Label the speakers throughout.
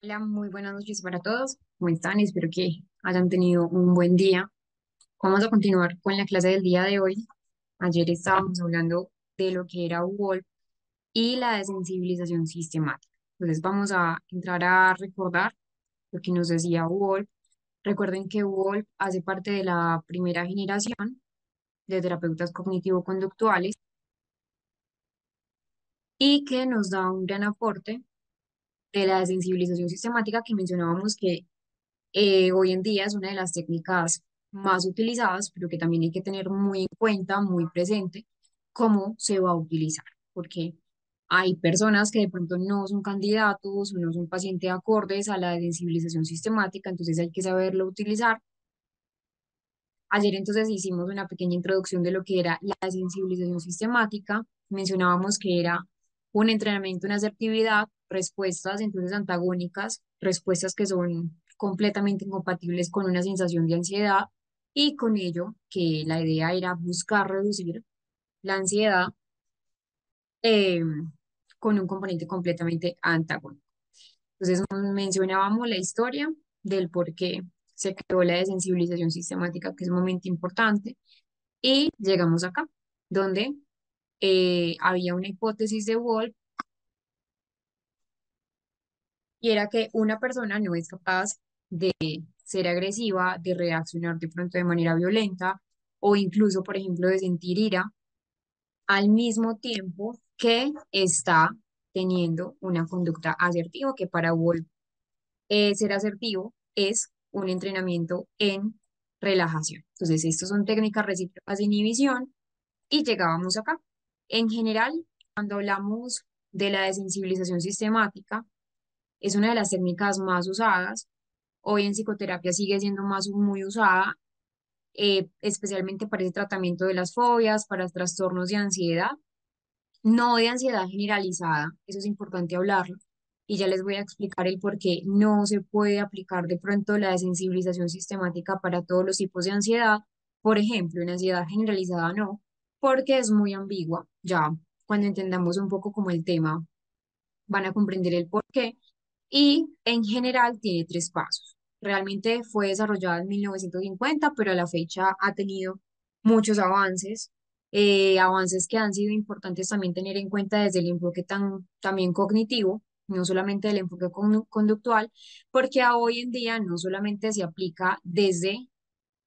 Speaker 1: Hola, muy buenas noches para todos. ¿Cómo están? Espero que hayan tenido un buen día. Vamos a continuar con la clase del día de hoy. Ayer estábamos hablando de lo que era WOLF y la desensibilización sistemática. Entonces vamos a entrar a recordar lo que nos decía WOLF. Recuerden que WOLF hace parte de la primera generación de terapeutas cognitivo-conductuales y que nos da un gran aporte de la desensibilización sistemática que mencionábamos que hoy en día es una de las técnicas más utilizadas, pero que también hay que tener muy en cuenta, muy presente cómo se va a utilizar, porque hay personas que de pronto no son candidatos o no son pacientes acordes a la sensibilización sistemática, entonces hay que saberlo utilizar. Ayer entonces hicimos una pequeña introducción de lo que era la sensibilización sistemática. Mencionábamos que era un entrenamiento en asertividad, respuestas entonces antagónicas, respuestas que son completamente incompatibles con una sensación de ansiedad y con ello que la idea era buscar reducir la ansiedad eh, con un componente completamente antagónico. Entonces mencionábamos la historia del por qué se creó la desensibilización sistemática, que es un momento importante. Y llegamos acá, donde había una hipótesis de Wolff y era que una persona no es capaz de ser agresiva, de reaccionar de pronto de manera violenta o incluso, por ejemplo, de sentir ira al mismo tiempo que está teniendo una conducta asertiva, que para Wolff ser asertivo es un entrenamiento en relajación. Entonces, estas son técnicas recíprocas de inhibición y llegábamos acá. En general, cuando hablamos de la desensibilización sistemática, es una de las técnicas más usadas. Hoy en psicoterapia sigue siendo muy usada, especialmente para el tratamiento de las fobias, para trastornos de ansiedad, no de ansiedad generalizada, eso es importante hablarlo. Y ya les voy a explicar el por qué no se puede aplicar de pronto la desensibilización sistemática para todos los tipos de ansiedad. Por ejemplo, en ansiedad generalizada no, porque es muy ambigua. Ya cuando entendamos un poco como el tema, van a comprender el por qué. Y en general tiene tres pasos. Realmente fue desarrollada en 1950, pero a la fecha ha tenido muchos avances, avances que han sido importantes también tener en cuenta desde el enfoque también cognitivo, no solamente el enfoque conductual, porque a hoy en día no solamente se aplica desde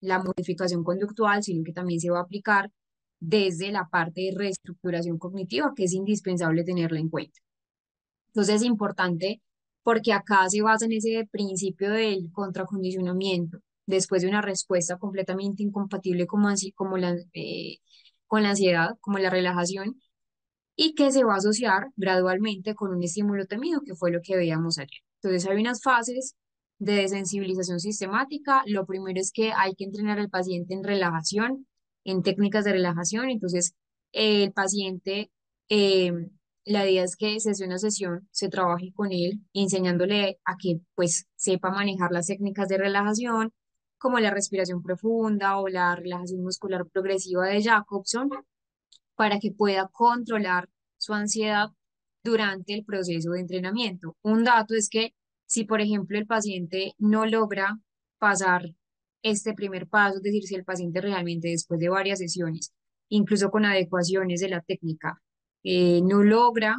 Speaker 1: la modificación conductual, sino que también se va a aplicar desde la parte de reestructuración cognitiva, que es indispensable tenerla en cuenta. Entonces es importante porque acá se basa en ese principio del contracondicionamiento, después de una respuesta completamente incompatible con la ansiedad, como la relajación, y que se va a asociar gradualmente con un estímulo temido, que fue lo que veíamos ayer. Entonces hay unas fases de desensibilización sistemática. Lo primero es que hay que entrenar al paciente en relajación, en técnicas de relajación. Entonces el paciente, eh, la idea es que sesión a sesión se trabaje con él, enseñándole a que pues sepa manejar las técnicas de relajación, como la respiración profunda o la relajación muscular progresiva de Jacobson para que pueda controlar su ansiedad durante el proceso de entrenamiento. Un dato es que si, por ejemplo, el paciente no logra pasar este primer paso, es decir, si el paciente realmente después de varias sesiones, incluso con adecuaciones de la técnica, no logra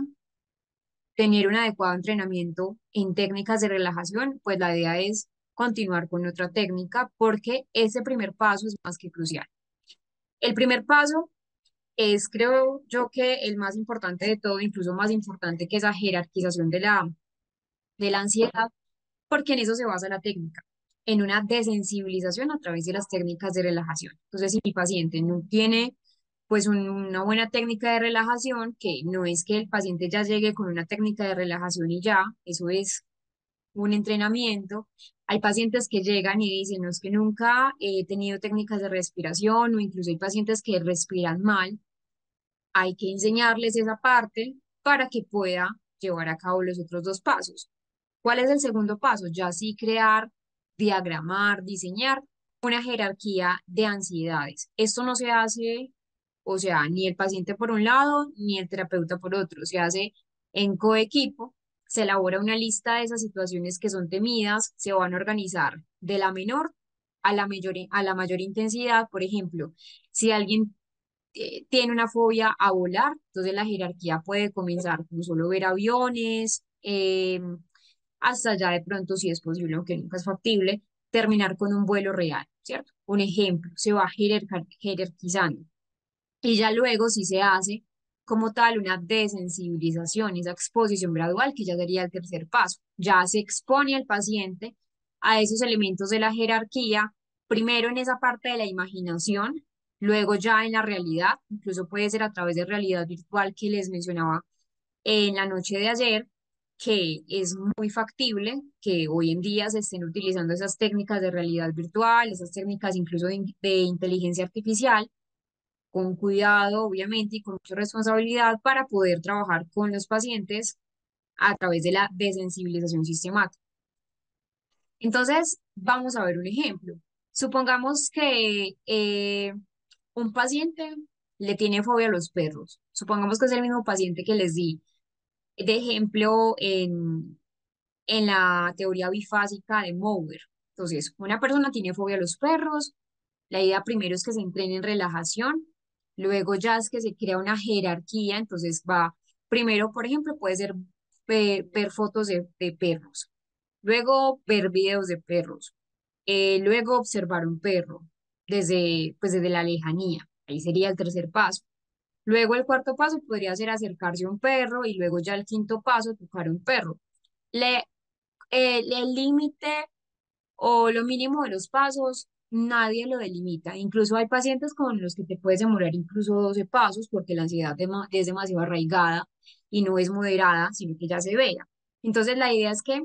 Speaker 1: tener un adecuado entrenamiento en técnicas de relajación, pues la idea es continuar con otra técnica porque ese primer paso es más que crucial. El primer paso es, creo yo, que el más importante de todo, incluso más importante que esa jerarquización de la ansiedad, porque en eso se basa la técnica, en una desensibilización a través de las técnicas de relajación. Entonces, si mi paciente no tiene pues una buena técnica de relajación, que no es que el paciente ya llegue con una técnica de relajación y ya, eso es un entrenamiento. Hay pacientes que llegan y dicen, no es que nunca he tenido técnicas de respiración o incluso hay pacientes que respiran mal, hay que enseñarles esa parte para que pueda llevar a cabo los otros dos pasos. ¿Cuál es el segundo paso? Ya sí crear diagramar, diseñar una jerarquía de ansiedades. Esto no se hace, o sea, ni el paciente por un lado, ni el terapeuta por otro, se hace en coequipo, se elabora una lista de esas situaciones que son temidas, se van a organizar de la menor a la mayor intensidad. Por ejemplo, si alguien tiene una fobia a volar, entonces la jerarquía puede comenzar con solo ver aviones, hasta ya de pronto, si es posible, aunque nunca es factible, terminar con un vuelo real, ¿cierto? Un ejemplo, se va jerarquizando. Y ya luego si se hace como tal una desensibilización, esa exposición gradual, que ya sería el tercer paso. Ya se expone al paciente a esos elementos de la jerarquía, primero en esa parte de la imaginación, luego ya en la realidad, incluso puede ser a través de realidad virtual que les mencionaba en la noche de ayer, que es muy factible que hoy en día se estén utilizando esas técnicas de realidad virtual, esas técnicas incluso de inteligencia artificial con cuidado, obviamente, y con mucha responsabilidad para poder trabajar con los pacientes a través de la desensibilización sistemática. Entonces, vamos a ver un ejemplo. Supongamos que un paciente le tiene fobia a los perros. Supongamos que es el mismo paciente que les di de ejemplo en la teoría bifásica de Mower. Entonces, una persona tiene fobia a los perros. La idea primero es que se entrene en relajación, luego ya es que se crea una jerarquía, entonces va, primero, por ejemplo, puede ser ver fotos de perros, luego ver videos de perros, luego observar un perro desde, pues desde la lejanía, ahí sería el tercer paso. Luego el cuarto paso podría ser acercarse a un perro y luego ya el quinto paso, tocar un perro. Le, el límite o lo mínimo de los pasos, nadie lo delimita. Incluso hay pacientes con los que te puedes demorar incluso 12 pasos porque la ansiedad es demasiado arraigada y no es moderada, sino que ya se vea. Entonces, la idea es que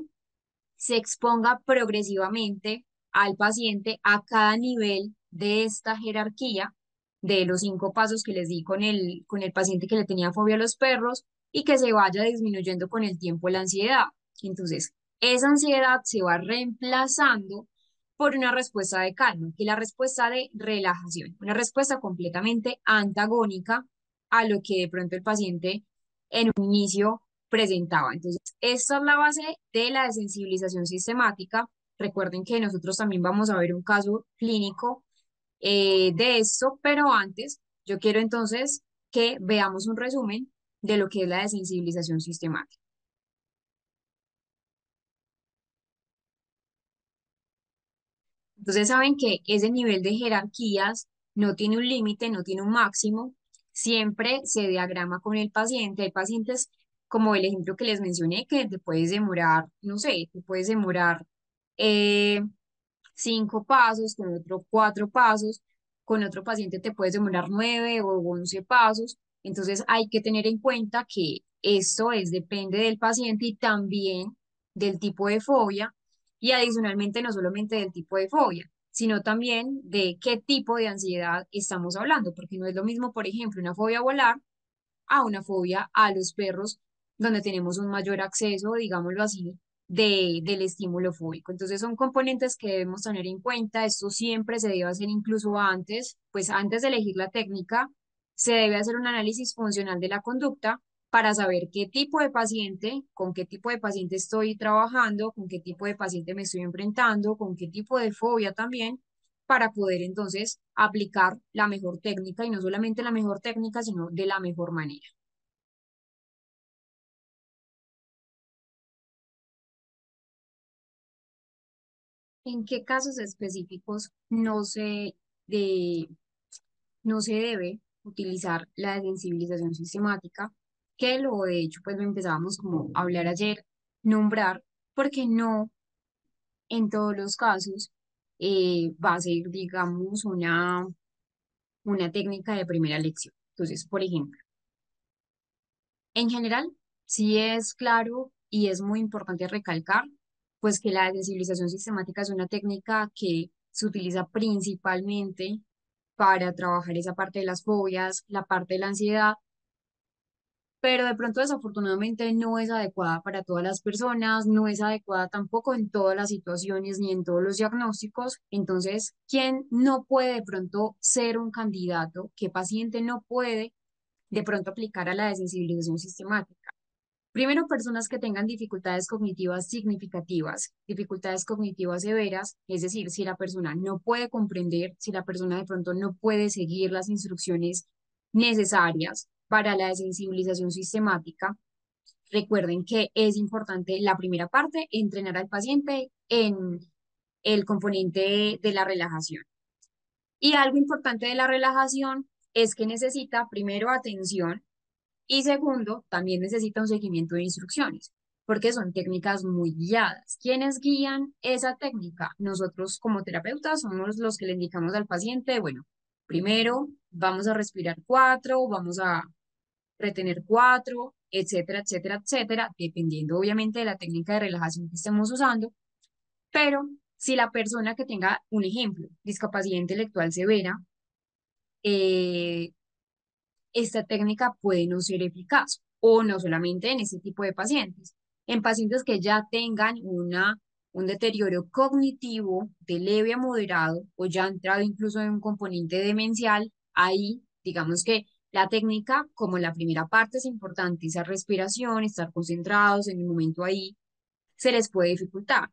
Speaker 1: se exponga progresivamente al paciente a cada nivel de esta jerarquía de los 5 pasos que les di con el paciente que le tenía fobia a los perros y que se vaya disminuyendo con el tiempo la ansiedad. Entonces, esa ansiedad se va reemplazando por una respuesta de calma, que es la respuesta de relajación, una respuesta completamente antagónica a lo que de pronto el paciente en un inicio presentaba. Entonces, esta es la base de la desensibilización sistemática. Recuerden que nosotros también vamos a ver un caso clínico de esto, pero antes yo quiero entonces que veamos un resumen de lo que es la desensibilización sistemática. Entonces saben que ese nivel de jerarquías no tiene un límite, no tiene un máximo, siempre se diagrama con el paciente. Hay pacientes, como el ejemplo que les mencioné, que te puedes demorar, no sé, te puedes demorar eh, 5 pasos, con otro 4 pasos, con otro paciente te puedes demorar 9 o 11 pasos. Entonces hay que tener en cuenta que esto es, depende del paciente y también del tipo de fobia y adicionalmente no solamente del tipo de fobia, sino también de qué tipo de ansiedad estamos hablando, porque no es lo mismo, por ejemplo, una fobia a volar a una fobia a los perros, donde tenemos un mayor acceso, digámoslo así, del estímulo fóbico. Entonces son componentes que debemos tener en cuenta. Esto siempre se debe hacer incluso antes, pues antes de elegir la técnica, se debe hacer un análisis funcional de la conducta para saber qué tipo de paciente, con qué tipo de paciente estoy trabajando, con qué tipo de paciente me estoy enfrentando, con qué tipo de fobia también, para poder entonces aplicar la mejor técnica y no solamente la mejor técnica, sino de la mejor manera. ¿En qué casos específicos de, no se debe utilizar la sensibilización sistemática? Que lo de hecho, pues lo empezábamos como a hablar ayer, nombrar, porque no en todos los casos va a ser, digamos, una técnica de primera lección. Entonces, por ejemplo, en general, sí es claro y es muy importante recalcar, pues que la sensibilización sistemática es una técnica que se utiliza principalmente para trabajar esa parte de las fobias, la parte de la ansiedad, pero de pronto desafortunadamente no es adecuada para todas las personas, no es adecuada tampoco en todas las situaciones ni en todos los diagnósticos. Entonces, ¿quién no puede de pronto ser un candidato? ¿Qué paciente no puede de pronto aplicar a la desensibilización sistemática? Primero, personas que tengan dificultades cognitivas significativas, dificultades cognitivas severas, es decir, si la persona no puede comprender, si la persona de pronto no puede seguir las instrucciones necesarias para la desensibilización sistemática. Recuerden que es importante la primera parte, entrenar al paciente en el componente de la relajación. Y algo importante de la relajación es que necesita primero atención y segundo, también necesita un seguimiento de instrucciones, porque son técnicas muy guiadas. ¿Quiénes guían esa técnica? Nosotros como terapeutas somos los que le indicamos al paciente, bueno, primero vamos a respirar 4, vamos a retener 4, etcétera, etcétera, etcétera, dependiendo obviamente de la técnica de relajación que estemos usando, pero si la persona que tenga, un ejemplo, discapacidad intelectual severa, eh, esta técnica puede no ser eficaz o no solamente en este tipo de pacientes. En pacientes que ya tengan un deterioro cognitivo de leve a moderado o ya ha entrado incluso en un componente demencial, ahí digamos que la técnica, como la primera parte es importante, esa respiración, estar concentrados en el momento ahí, se les puede dificultar.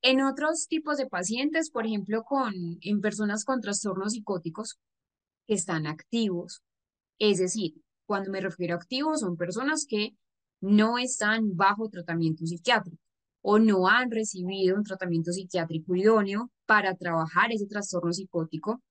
Speaker 1: En otros tipos de pacientes, por ejemplo, en personas con trastornos psicóticos que están activos, es decir, cuando me refiero a activos, son personas que no están bajo tratamiento psiquiátrico o no han recibido un tratamiento psiquiátrico idóneo para trabajar ese trastorno psicótico.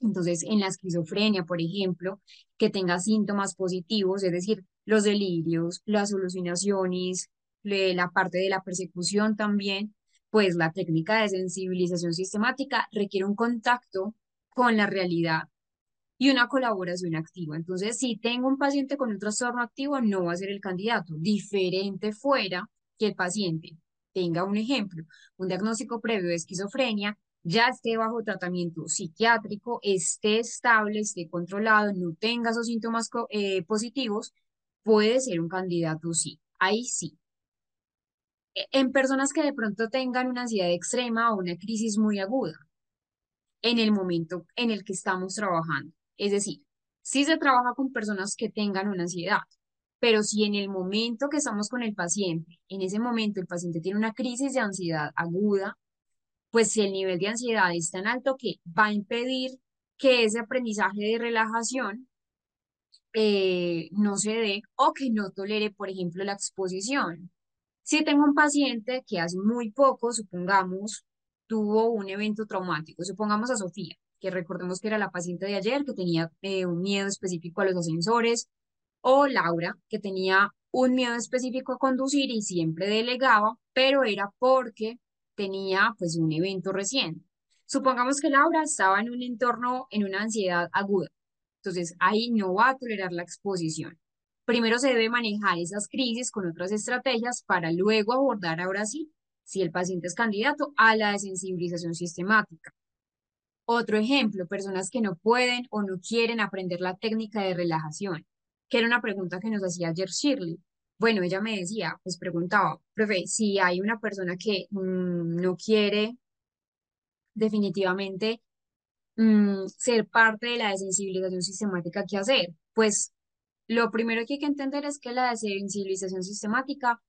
Speaker 1: Entonces, en la esquizofrenia, por ejemplo, que tenga síntomas positivos, es decir, los delirios, las alucinaciones, la parte de la persecución también, pues la técnica de sensibilización sistemática requiere un contacto con la realidad y una colaboración activa. Entonces, si tengo un paciente con un trastorno activo, no va a ser el candidato. Diferente fuera que el paciente tenga un ejemplo, un diagnóstico previo de esquizofrenia, ya esté bajo tratamiento psiquiátrico, esté estable, esté controlado, no tenga esos síntomas positivos, puede ser un candidato, sí. Ahí sí. En personas que de pronto tengan una ansiedad extrema o una crisis muy aguda, en el momento en el que estamos trabajando. Es decir, si se trabaja con personas que tengan una ansiedad, pero si en el momento que estamos con el paciente, en ese momento el paciente tiene una crisis de ansiedad aguda, pues si el nivel de ansiedad es tan alto que va a impedir que ese aprendizaje de relajación no se dé o que no tolere, por ejemplo, la exposición. Si tengo un paciente que hace muy poco, supongamos, tuvo un evento traumático, supongamos a Sofía, que recordemos que era la paciente de ayer, que tenía un miedo específico a los ascensores, o Laura, que tenía un miedo específico a conducir y siempre delegaba, pero era porque tenía pues un evento reciente. Supongamos que Laura estaba en un entorno, en una ansiedad aguda, entonces ahí no va a tolerar la exposición. Primero se debe manejar esas crisis con otras estrategias para luego abordar ahora sí, si el paciente es candidato a la desensibilización sistemática. Otro ejemplo, personas que no pueden o no quieren aprender la técnica de relajación, que era una pregunta que nos hacía ayer Shirley. Bueno, ella me decía, pues preguntaba, profe, si hay una persona que no quiere definitivamente ser parte de la desensibilización sistemática, ¿qué hacer? Pues lo primero que hay que entender es que la desensibilización sistemática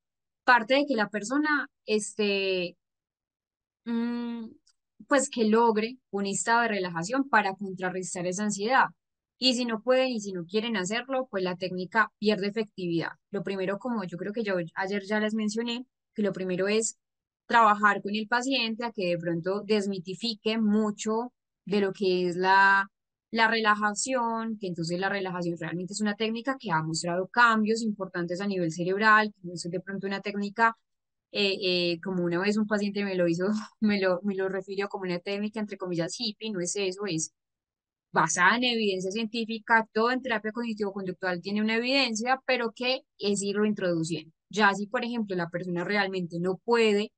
Speaker 1: parte de que la persona mm, pues que logre un estado de relajación para contrarrestar esa ansiedad. Y si no pueden y si no quieren hacerlo, pues la técnica pierde efectividad. Lo primero, como yo creo que yo ayer ya les mencioné, que lo primero es trabajar con el paciente a que de pronto desmitifique mucho de lo que es la relajación, que entonces la relajación realmente es una técnica que ha mostrado cambios importantes a nivel cerebral, que no es de pronto una técnica como una vez un paciente me lo hizo, me lo refirió como una técnica, entre comillas, hippie, no es eso, es basada en evidencia científica, todo en terapia cognitivo-conductual tiene una evidencia, pero que es irlo introduciendo. Ya si, por ejemplo, la persona realmente no puede,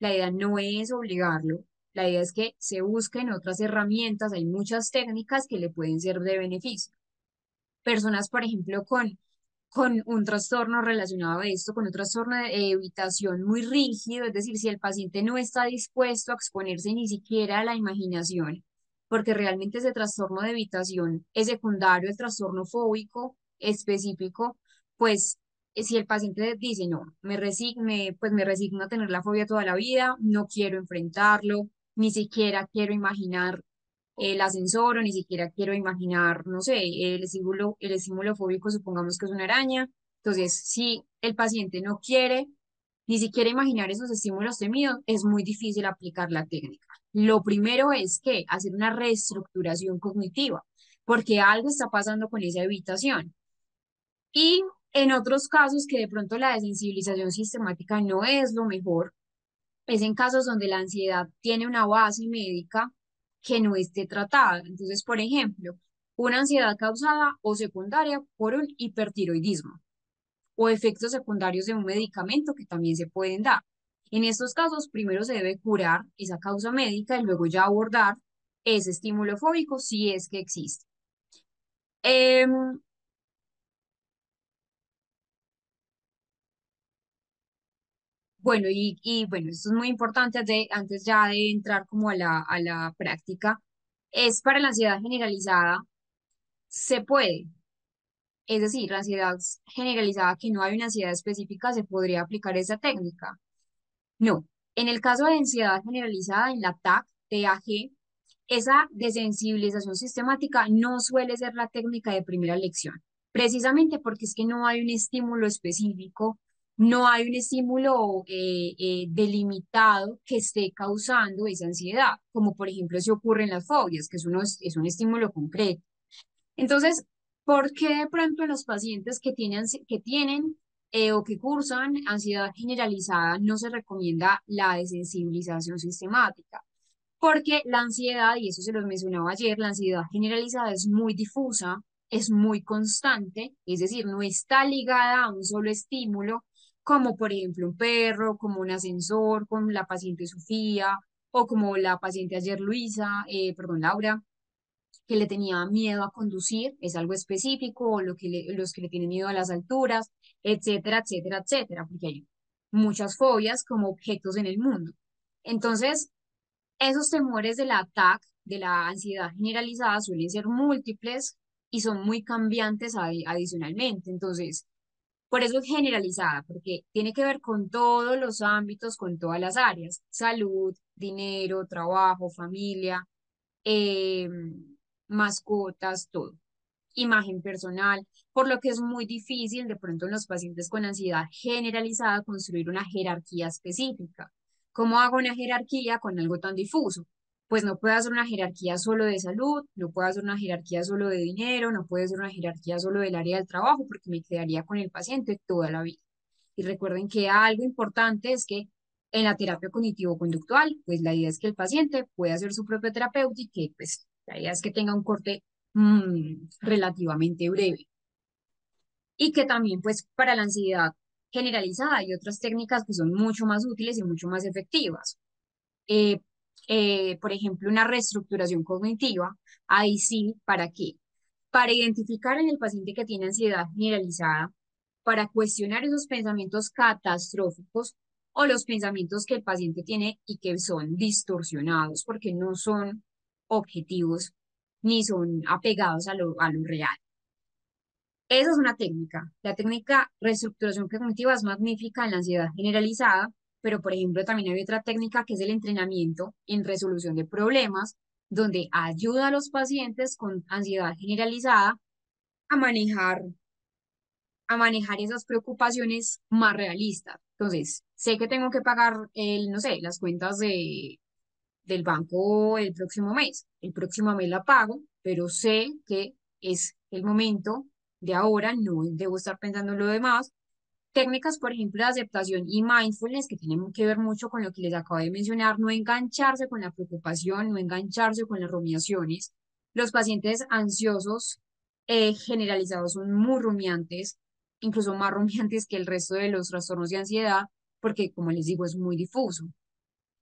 Speaker 1: la idea no es obligarlo, la idea es que se busquen otras herramientas, hay muchas técnicas que le pueden ser de beneficio. Personas, por ejemplo, con un trastorno relacionado a esto, con un trastorno de evitación muy rígido, es decir, si el paciente no está dispuesto a exponerse ni siquiera a la imaginación, porque realmente ese trastorno de evitación es secundario al trastorno fóbico específico, pues si el paciente dice, no, pues me resigno a tener la fobia toda la vida, no quiero enfrentarlo, ni siquiera quiero imaginar el ascensor o ni siquiera quiero imaginar, no sé, el estímulo fóbico, supongamos que es una araña. Entonces, si el paciente no quiere ni siquiera imaginar esos estímulos temidos, es muy difícil aplicar la técnica. Lo primero es que hacer una reestructuración cognitiva, porque algo está pasando con esa evitación. Y en otros casos que de pronto la desensibilización sistemática no es lo mejor, es en casos donde la ansiedad tiene una base médica que no esté tratada. Entonces, por ejemplo, una ansiedad causada o secundaria por un hipertiroidismo o efectos secundarios de un medicamento que también se pueden dar. En estos casos, primero se debe curar esa causa médica y luego ya abordar ese estímulo fóbico si es que existe. Em, bueno, y bueno, esto es muy importante antes ya de entrar como a la práctica. Es para la ansiedad generalizada, se puede. Es decir, la ansiedad generalizada, que no hay una ansiedad específica, se podría aplicar esa técnica. No, en el caso de ansiedad generalizada, en la TAC, esa desensibilización sistemática no suele ser la técnica de primera lección, precisamente porque es que no hay un estímulo específico, no hay un estímulo delimitado que esté causando esa ansiedad, como por ejemplo si ocurre en las fobias, que es un estímulo concreto. Entonces, ¿por qué de pronto en los pacientes que tienen o que cursan ansiedad generalizada no se recomienda la desensibilización sistemática? Porque la ansiedad, y eso se los mencionaba ayer, la ansiedad generalizada es muy difusa, es muy constante, es decir, no está ligada a un solo estímulo, como por ejemplo un perro, como un ascensor, como la paciente Sofía, o como la paciente ayer perdón, Laura, que le tenía miedo a conducir, es algo específico, o los que le tienen miedo a las alturas, etcétera, etcétera, etcétera, porque hay muchas fobias como objetos en el mundo. Entonces, esos temores del ataque, de la ansiedad generalizada, suelen ser múltiples y son muy cambiantes adicionalmente. Entonces, por eso es generalizada, porque tiene que ver con todos los ámbitos, con todas las áreas: salud, dinero, trabajo, familia, eh, mascotas, todo, imagen personal, por lo que es muy difícil de pronto en los pacientes con ansiedad generalizada construir una jerarquía específica. ¿Cómo hago una jerarquía con algo tan difuso? Pues no puedo hacer una jerarquía solo de salud, no puedo hacer una jerarquía solo de dinero, no puedo hacer una jerarquía solo del área del trabajo, porque me quedaría con el paciente toda la vida. Y recuerden que algo importante es que en la terapia cognitivo-conductual, pues la idea es que el paciente pueda ser su propio terapeuta y que pues la idea es que tenga un corte relativamente breve. Y que también pues para la ansiedad generalizada hay otras técnicas que son mucho más útiles y mucho más efectivas. Eh, por ejemplo, una reestructuración cognitiva, ahí sí, ¿para qué? Para identificar en el paciente que tiene ansiedad generalizada, para cuestionar esos pensamientos catastróficos o los pensamientos que el paciente tiene y que son distorsionados porque no son objetivos ni son apegados a lo real. Esa es una técnica. La técnica reestructuración cognitiva es magnífica en la ansiedad generalizada, pero por ejemplo también hay otra técnica que es el entrenamiento en resolución de problemas, donde ayuda a los pacientes con ansiedad generalizada a manejar, a manejar esas preocupaciones más realistas. Entonces, sé que tengo que pagar no sé, las cuentas del banco el próximo mes. El próximo mes la pago, pero sé que es el momento de ahora, no debo estar pensando en lo demás. Técnicas, por ejemplo, de aceptación y mindfulness, que tienen que ver mucho con lo que les acabo de mencionar, no engancharse con la preocupación, no engancharse con las rumiaciones. Los pacientes ansiosos generalizados son muy rumiantes, incluso más rumiantes que el resto de los trastornos de ansiedad, porque, como les digo, es muy difuso.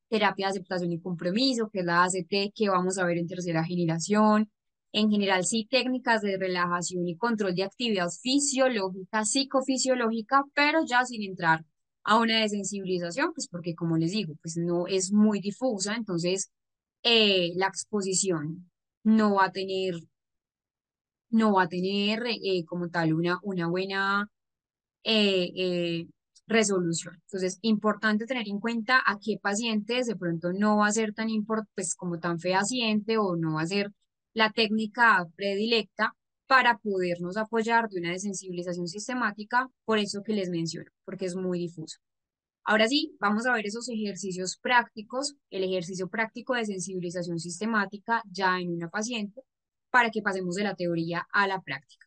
Speaker 1: Terapia de aceptación y compromiso, que es la ACT, que vamos a ver en tercera generación. En general, sí, técnicas de relajación y control de actividad fisiológica, psicofisiológica, pero ya sin entrar a una desensibilización, pues porque como les digo, pues no es muy difusa, entonces la exposición no va a tener, no va a tener como tal una buena eh, eh, resolución. Entonces, importante tener en cuenta a qué pacientes de pronto no va a ser tan pues como tan fehaciente o no va a ser la técnica predilecta para podernos apoyar de una desensibilización sistemática, por eso que les menciono, porque es muy difuso. Ahora sí, vamos a ver esos ejercicios prácticos, el ejercicio práctico de sensibilización sistemática ya en una paciente, para que pasemos de la teoría a la práctica.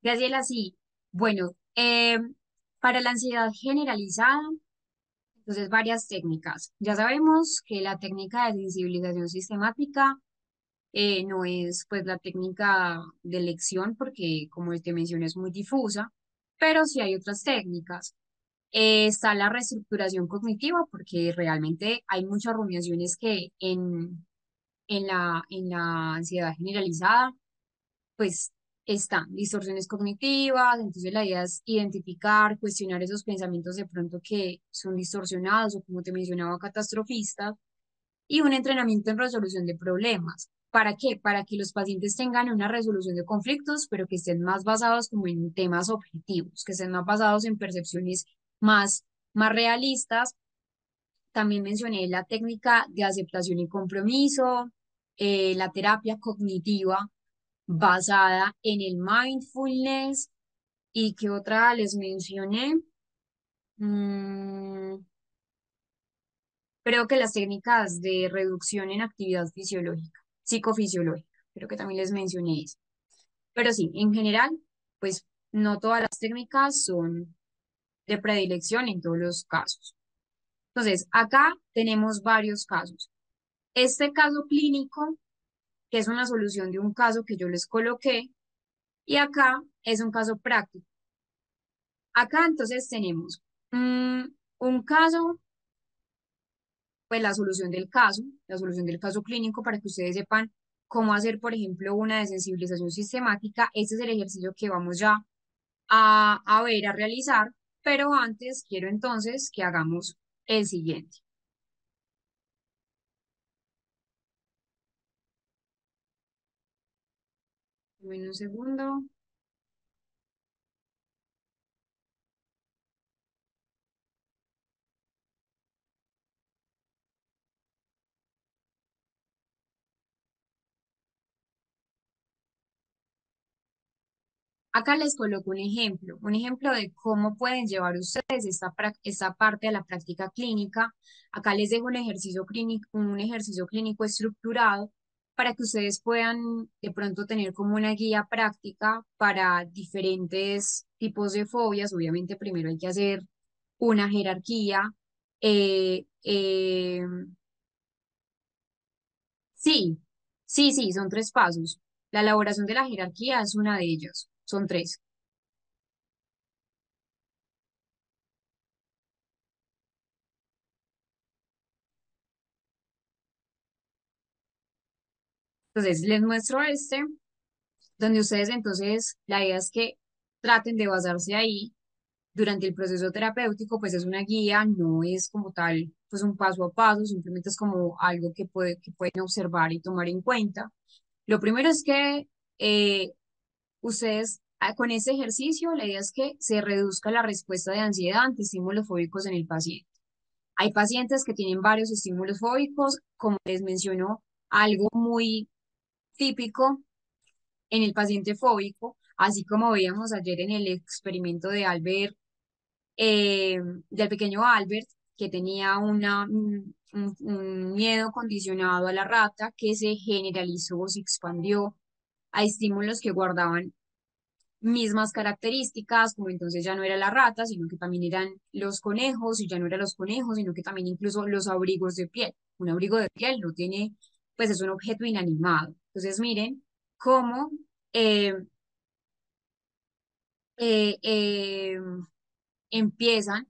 Speaker 1: Graciela, sí. Bueno, para la ansiedad generalizada, entonces varias técnicas. Ya sabemos que la técnica de sensibilización sistemática no es pues la técnica de elección porque como te mencioné es muy difusa, pero sí hay otras técnicas. Está la reestructuración cognitiva porque realmente hay muchas rumiaciones que en la ansiedad generalizada pues están distorsiones cognitivas, entonces la idea es identificar, cuestionar esos pensamientos de pronto que son distorsionados o como te mencionaba, catastrofistas, y un entrenamiento en resolución de problemas. ¿Para qué? Para que los pacientes tengan una resolución de conflictos, pero que estén más basados como en temas objetivos, que estén más basados en percepciones más realistas. También mencioné la técnica de aceptación y compromiso, la terapia cognitiva basada en el mindfulness y que otra les mencioné. Mm, creo que las técnicas de reducción en actividad fisiológica, psicofisiológica, creo que también les mencioné eso. Pero sí, en general, pues no todas las técnicas son de predilección en todos los casos. Entonces, acá tenemos varios casos. Este caso clínico, que es una solución de un caso que yo les coloqué, y acá es un caso práctico. Acá entonces tenemos mm, un caso, pues la solución del caso clínico para que ustedes sepan cómo hacer, por ejemplo, una desensibilización sistemática. Este es el ejercicio que vamos ya a ver, a realizar, pero antes quiero entonces que hagamos el siguiente. Dame un segundo. Acá les coloco un ejemplo de cómo pueden llevar ustedes esta parte a la práctica clínica. Acá les dejo un ejercicio clínico estructurado para que ustedes puedan de pronto tener como una guía práctica para diferentes tipos de fobias. Obviamente primero hay que hacer una jerarquía. Eh, eh, sí, sí, son tres pasos. La elaboración de la jerarquía es una de ellas, son tres. Entonces, les muestro este, donde ustedes entonces, la idea es que traten de basarse ahí durante el proceso terapéutico, pues es una guía, no es como tal, pues un paso a paso, simplemente es como algo que pueden observar y tomar en cuenta. Lo primero es que ustedes, con este ejercicio, la idea es que se reduzca la respuesta de ansiedad ante estímulos fóbicos en el paciente. Hay pacientes que tienen varios estímulos fóbicos, como les menciono, algo muy típico en el paciente fóbico, así como veíamos ayer en el experimento de Albert, eh, del pequeño Albert, que tenía un miedo condicionado a la rata que se generalizó, se expandió a estímulos que guardaban mismas características, como entonces ya no era la rata, sino que también eran los conejos, y ya no eran los conejos, sino que también incluso los abrigos de piel. Un abrigo de piel no tiene, pues es un objeto inanimado. Entonces miren cómo eh, eh, eh, empiezan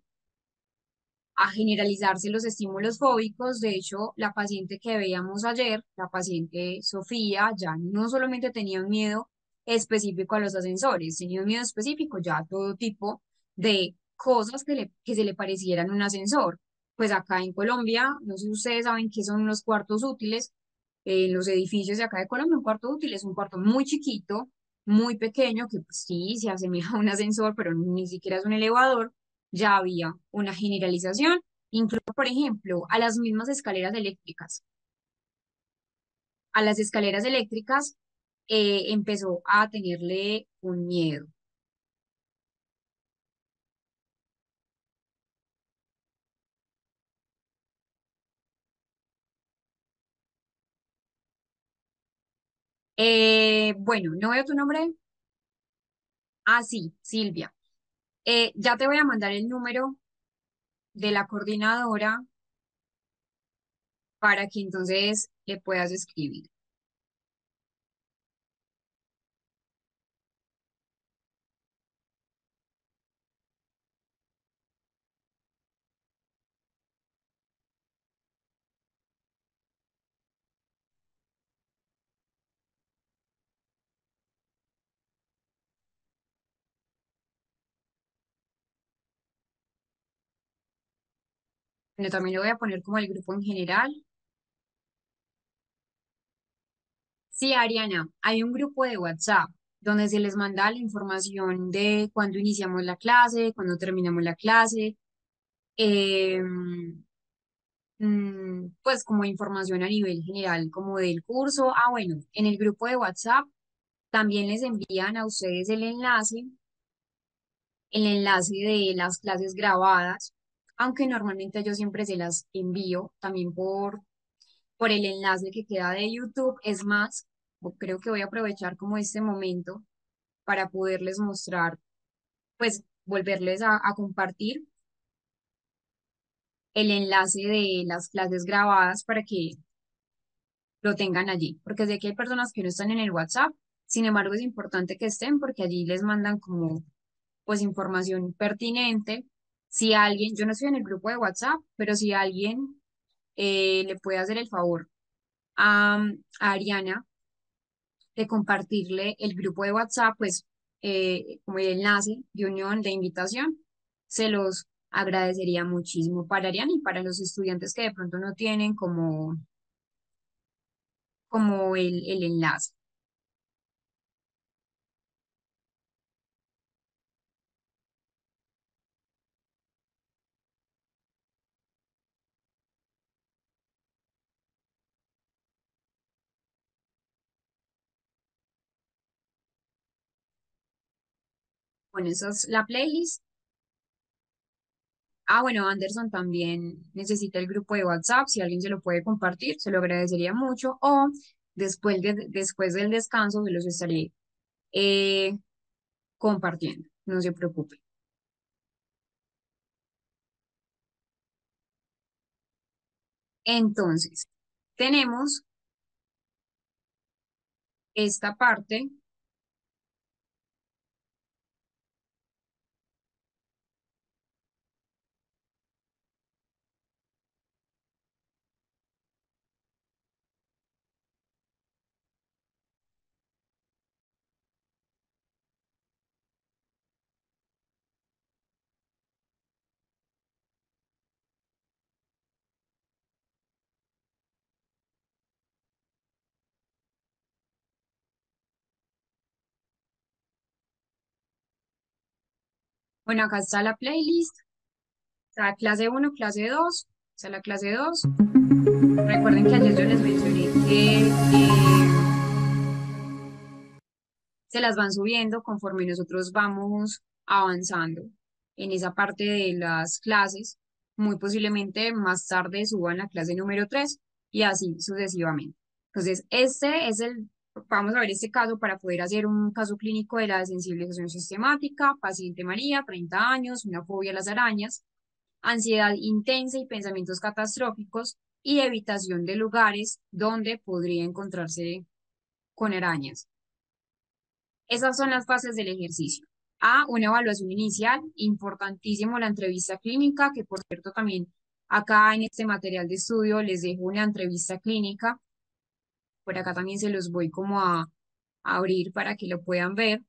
Speaker 1: a generalizarse los estímulos fóbicos. De hecho, la paciente que veíamos ayer, la paciente Sofía, ya no solamente tenía un miedo específico a los ascensores, tenía un miedo específico ya a todo tipo de cosas que se le parecieran un ascensor. Pues acá en Colombia, no sé si ustedes saben qué son los cuartos útiles. En los edificios de acá de Colombia, un cuarto útil es un cuarto muy chiquito, muy pequeño, que pues, sí se asemeja a un ascensor, pero ni siquiera es un elevador. Ya había una generalización, incluso, por ejemplo, a las mismas escaleras eléctricas. A las escaleras eléctricas empezó a tenerle un miedo. Bueno, ¿no veo tu nombre? Ah, sí, Silvia. Ya te voy a mandar el número de la coordinadora para que entonces le puedas escribir. Bueno, también le voy a poner como el grupo en general. Sí, Ariana, hay un grupo de WhatsApp donde se les manda la información de cuándo iniciamos la clase, cuándo terminamos la clase, eh, pues como información a nivel general, como del curso. Ah, bueno, en el grupo de WhatsApp también les envían a ustedes el enlace de las clases grabadas, aunque normalmente yo siempre se las envío también por el enlace que queda de YouTube. Es más, creo que voy a aprovechar como este momento para poderles mostrar, pues volverles a compartir el enlace de las clases grabadas para que lo tengan allí, porque sé que hay personas que no están en el WhatsApp. Sin embargo, es importante que estén porque allí les mandan como pues información pertinente. Si alguien, yo no estoy en el grupo de WhatsApp, pero si alguien le puede hacer el favor a Ariana de compartirle el grupo de WhatsApp, pues como el enlace de unión, de invitación, se los agradecería muchísimo para Ariana y para los estudiantes que de pronto no tienen como el enlace. Bueno, esa es la playlist. Ah, bueno, Anderson también necesita el grupo de WhatsApp. Si alguien se lo puede compartir, se lo agradecería mucho. O después del descanso, se los estaré eh, compartiendo. No se preocupe. Entonces, tenemos esta parte. Bueno, acá está la playlist. Está clase uno, clase 2. Está la clase 2. Recuerden que ayer yo les mencioné que se las van subiendo conforme nosotros vamos avanzando en esa parte de las clases. Muy posiblemente más tarde suban la clase número 3 y así sucesivamente. Entonces, vamos a ver este caso para poder hacer un caso clínico de la desensibilización sistemática. Paciente María, 30 años, una fobia a las arañas, ansiedad intensa y pensamientos catastróficos y evitación de lugares donde podría encontrarse con arañas. Esas son las fases del ejercicio. A, una evaluación inicial, importantísimo la entrevista clínica, que por cierto también acá en este material de estudio les dejo una entrevista clínica. Por acá también se los voy como a abrir para que lo puedan ver,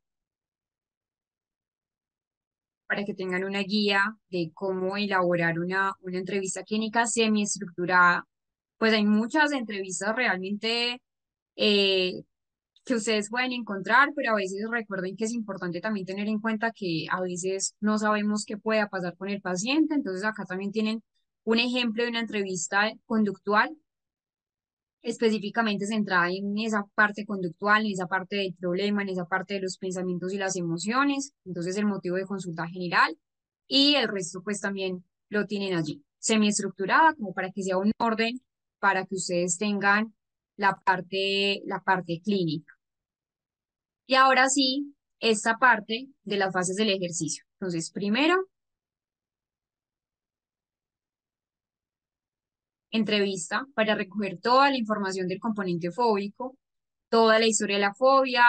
Speaker 1: para que tengan una guía de cómo elaborar una entrevista clínica semiestructurada. Pues hay muchas entrevistas realmente eh, que ustedes pueden encontrar, pero a veces recuerden que es importante también tener en cuenta que a veces no sabemos qué pueda pasar con el paciente. Entonces acá también tienen un ejemplo de una entrevista conductual específicamente centrada en esa parte conductual, en esa parte del problema, en esa parte de los pensamientos y las emociones. Entonces el motivo de consulta general y el resto pues también lo tienen allí, semiestructurada como para que sea un orden, para que ustedes tengan la parte clínica. Y ahora sí, esta parte de las fases del ejercicio. Entonces, primero, entrevista para recoger toda la información del componente fóbico, toda la historia de la fobia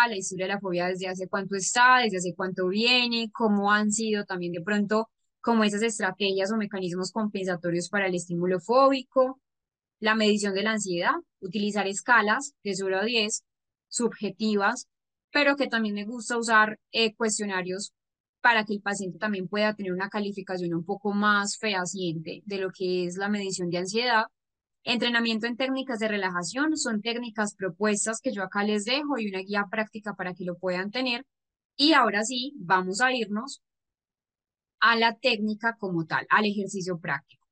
Speaker 1: desde hace cuánto está, desde hace cuánto viene, cómo han sido también de pronto como esas estrategias o mecanismos compensatorios para el estímulo fóbico, la medición de la ansiedad, utilizar escalas de 0 a 10, subjetivas, pero que también me gusta usar cuestionarios para que el paciente también pueda tener una calificación un poco más fehaciente de lo que es la medición de ansiedad. Entrenamiento en técnicas de relajación son técnicas propuestas que yo acá les dejo y una guía práctica para que lo puedan tener. Y ahora sí, vamos a irnos a la técnica como tal, al ejercicio práctico.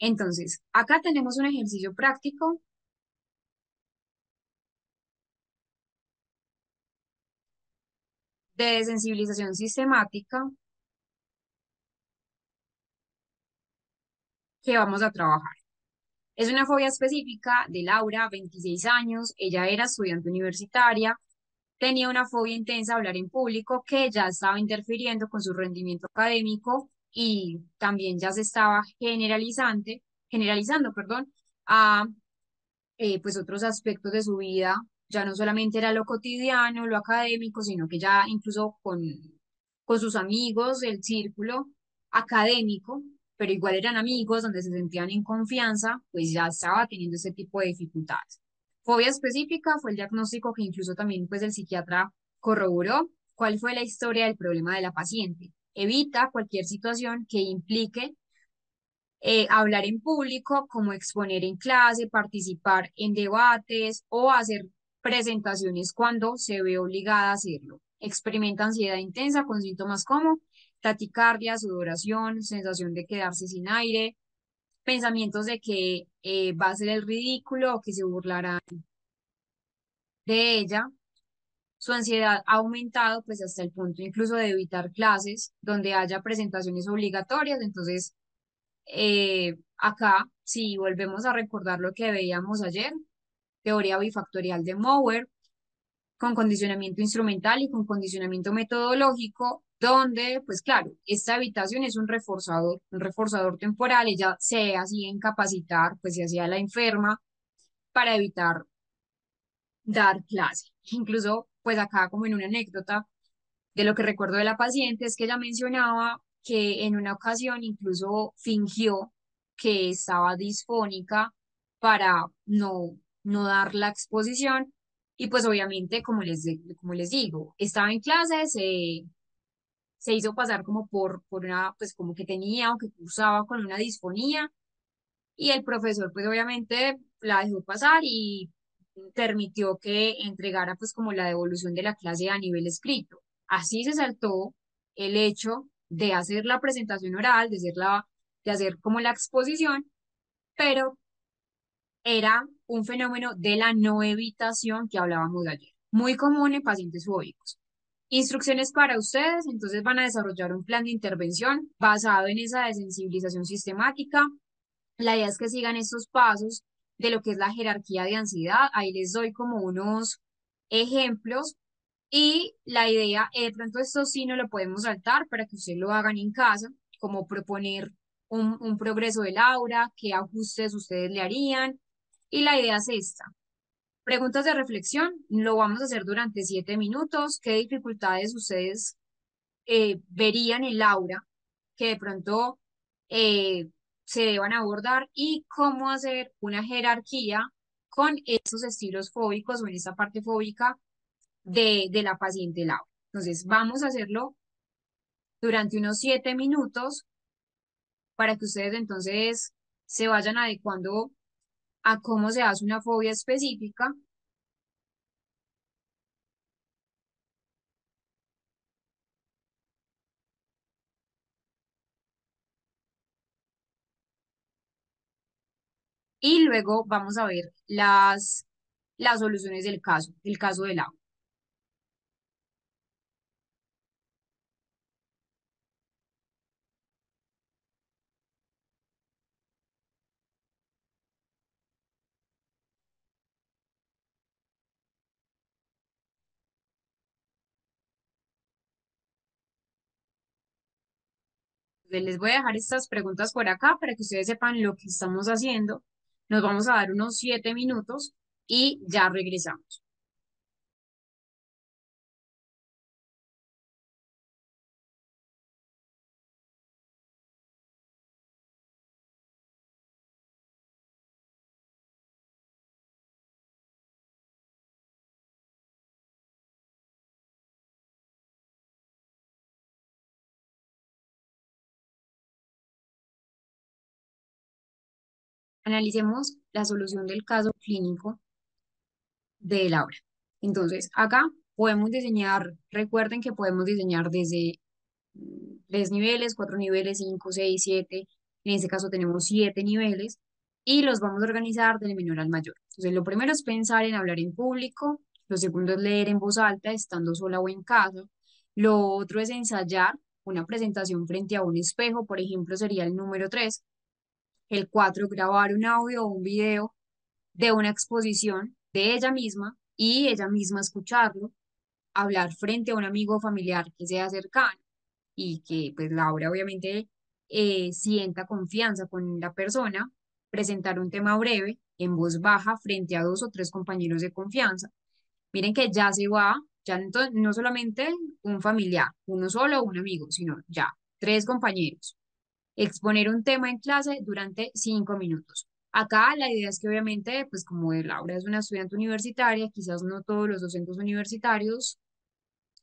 Speaker 1: Entonces, acá tenemos un ejercicio práctico de sensibilización sistemática que vamos a trabajar. Es una fobia específica de Laura, 26 años. Ella era estudiante universitaria, tenía una fobia intensa a hablar en público que ya estaba interfiriendo con su rendimiento académico y también ya se estaba generalizando, perdón, a pues otros aspectos de su vida. Ya no solamente era lo cotidiano, lo académico, sino que ya incluso con sus amigos, el círculo académico, pero igual eran amigos donde se sentían en confianza, pues ya estaba teniendo ese tipo de dificultades. Fobia específica fue el diagnóstico que incluso también pues el psiquiatra corroboró. ¿Cuál fue la historia del problema de la paciente? Evita cualquier situación que implique hablar en público, como exponer en clase, participar en debates o hacer presentaciones cuando se ve obligada a hacerlo. Experimenta ansiedad intensa con síntomas como taticardia, sudoración, sensación de quedarse sin aire, pensamientos de que va a ser el ridículo o que se burlarán de ella. Su ansiedad ha aumentado pues hasta el punto incluso de evitar clases donde haya presentaciones obligatorias. Entonces, acá, si volvemos a recordar lo que veíamos ayer, teoría bifactorial de Mower, con condicionamiento instrumental y con condicionamiento metodológico, donde, pues claro, esta evitación es un reforzador temporal, ella se hacía incapacitar, pues se hacía la enferma para evitar dar clase. Incluso, pues acá como en una anécdota, de lo que recuerdo de la paciente es que ella mencionaba que en una ocasión incluso fingió que estaba disfónica para no dar la exposición y pues obviamente, como les digo, estaba en clase, se hizo pasar como por una, pues como que tenía o que cursaba con una disfonía y el profesor pues obviamente la dejó pasar y permitió que entregara pues como la devolución de la clase a nivel escrito. Así se saltó el hecho de hacer la presentación oral, de hacer como la exposición, pero era un fenómeno de la no evitación que hablábamos de ayer. muy común en pacientes fóbicos. Instrucciones para ustedes, entonces van a desarrollar un plan de intervención basado en esa desensibilización sistemática. La idea es que sigan estos pasos de lo que es la jerarquía de ansiedad. Ahí les doy como unos ejemplos y la idea, de pronto esto sí no lo podemos saltar para que ustedes lo hagan en casa, como proponer un progreso del aura, qué ajustes ustedes le harían. Y la idea es esta. Preguntas de reflexión, lo vamos a hacer durante 7 minutos. ¿Qué dificultades ustedes verían el aura que de pronto eh, se deban abordar y cómo hacer una jerarquía con esos estilos fóbicos o en esa parte fóbica de la paciente Laura? Entonces, vamos a hacerlo durante unos 7 minutos para que ustedes entonces se vayan adecuando a cómo se hace una fobia específica y luego vamos a ver las soluciones del caso de Laura. Entonces, les voy a dejar estas preguntas por acá para que ustedes sepan lo que estamos haciendo. Nos vamos a dar unos 7 minutos y ya regresamos. Analicemos la solución del caso clínico de Laura. Entonces, acá podemos diseñar, recuerden que podemos diseñar desde 3 niveles, 4 niveles, 5, 6, 7. En este caso tenemos 7 niveles y los vamos a organizar del menor al mayor. Entonces, lo primero es pensar en hablar en público. Lo segundo es leer en voz alta, estando sola o en casa. Lo otro es ensayar una presentación frente a un espejo, por ejemplo, sería el número 3. El 4, grabar un audio o un video de una exposición de ella misma y ella misma escucharlo, hablar frente a un amigo familiar que sea cercano y que pues Laura obviamente sienta confianza con la persona, presentar un tema breve en voz baja frente a 2 o 3 compañeros de confianza. Miren que ya se va, ya no solamente un familiar, uno solo o un amigo, sino ya 3 compañeros. Exponer un tema en clase durante 5 minutos. Acá la idea es que obviamente, pues como Laura es una estudiante universitaria, quizás no todos los docentes universitarios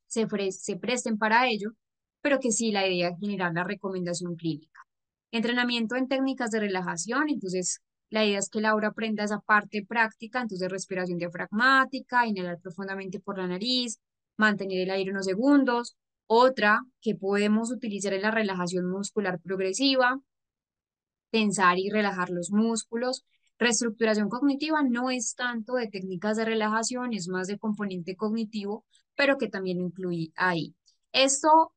Speaker 1: se presten para ello, pero que sí la idea es generar la recomendación clínica. Entrenamiento en técnicas de relajación, entonces la idea es que Laura aprenda esa parte práctica, entonces respiración diafragmática, inhalar profundamente por la nariz, mantener el aire unos segundos. Otra que podemos utilizar es la relajación muscular progresiva, tensar y relajar los músculos. Reestructuración cognitiva no es tanto de técnicas de relajación, es más de componente cognitivo, pero que también incluye ahí. Esto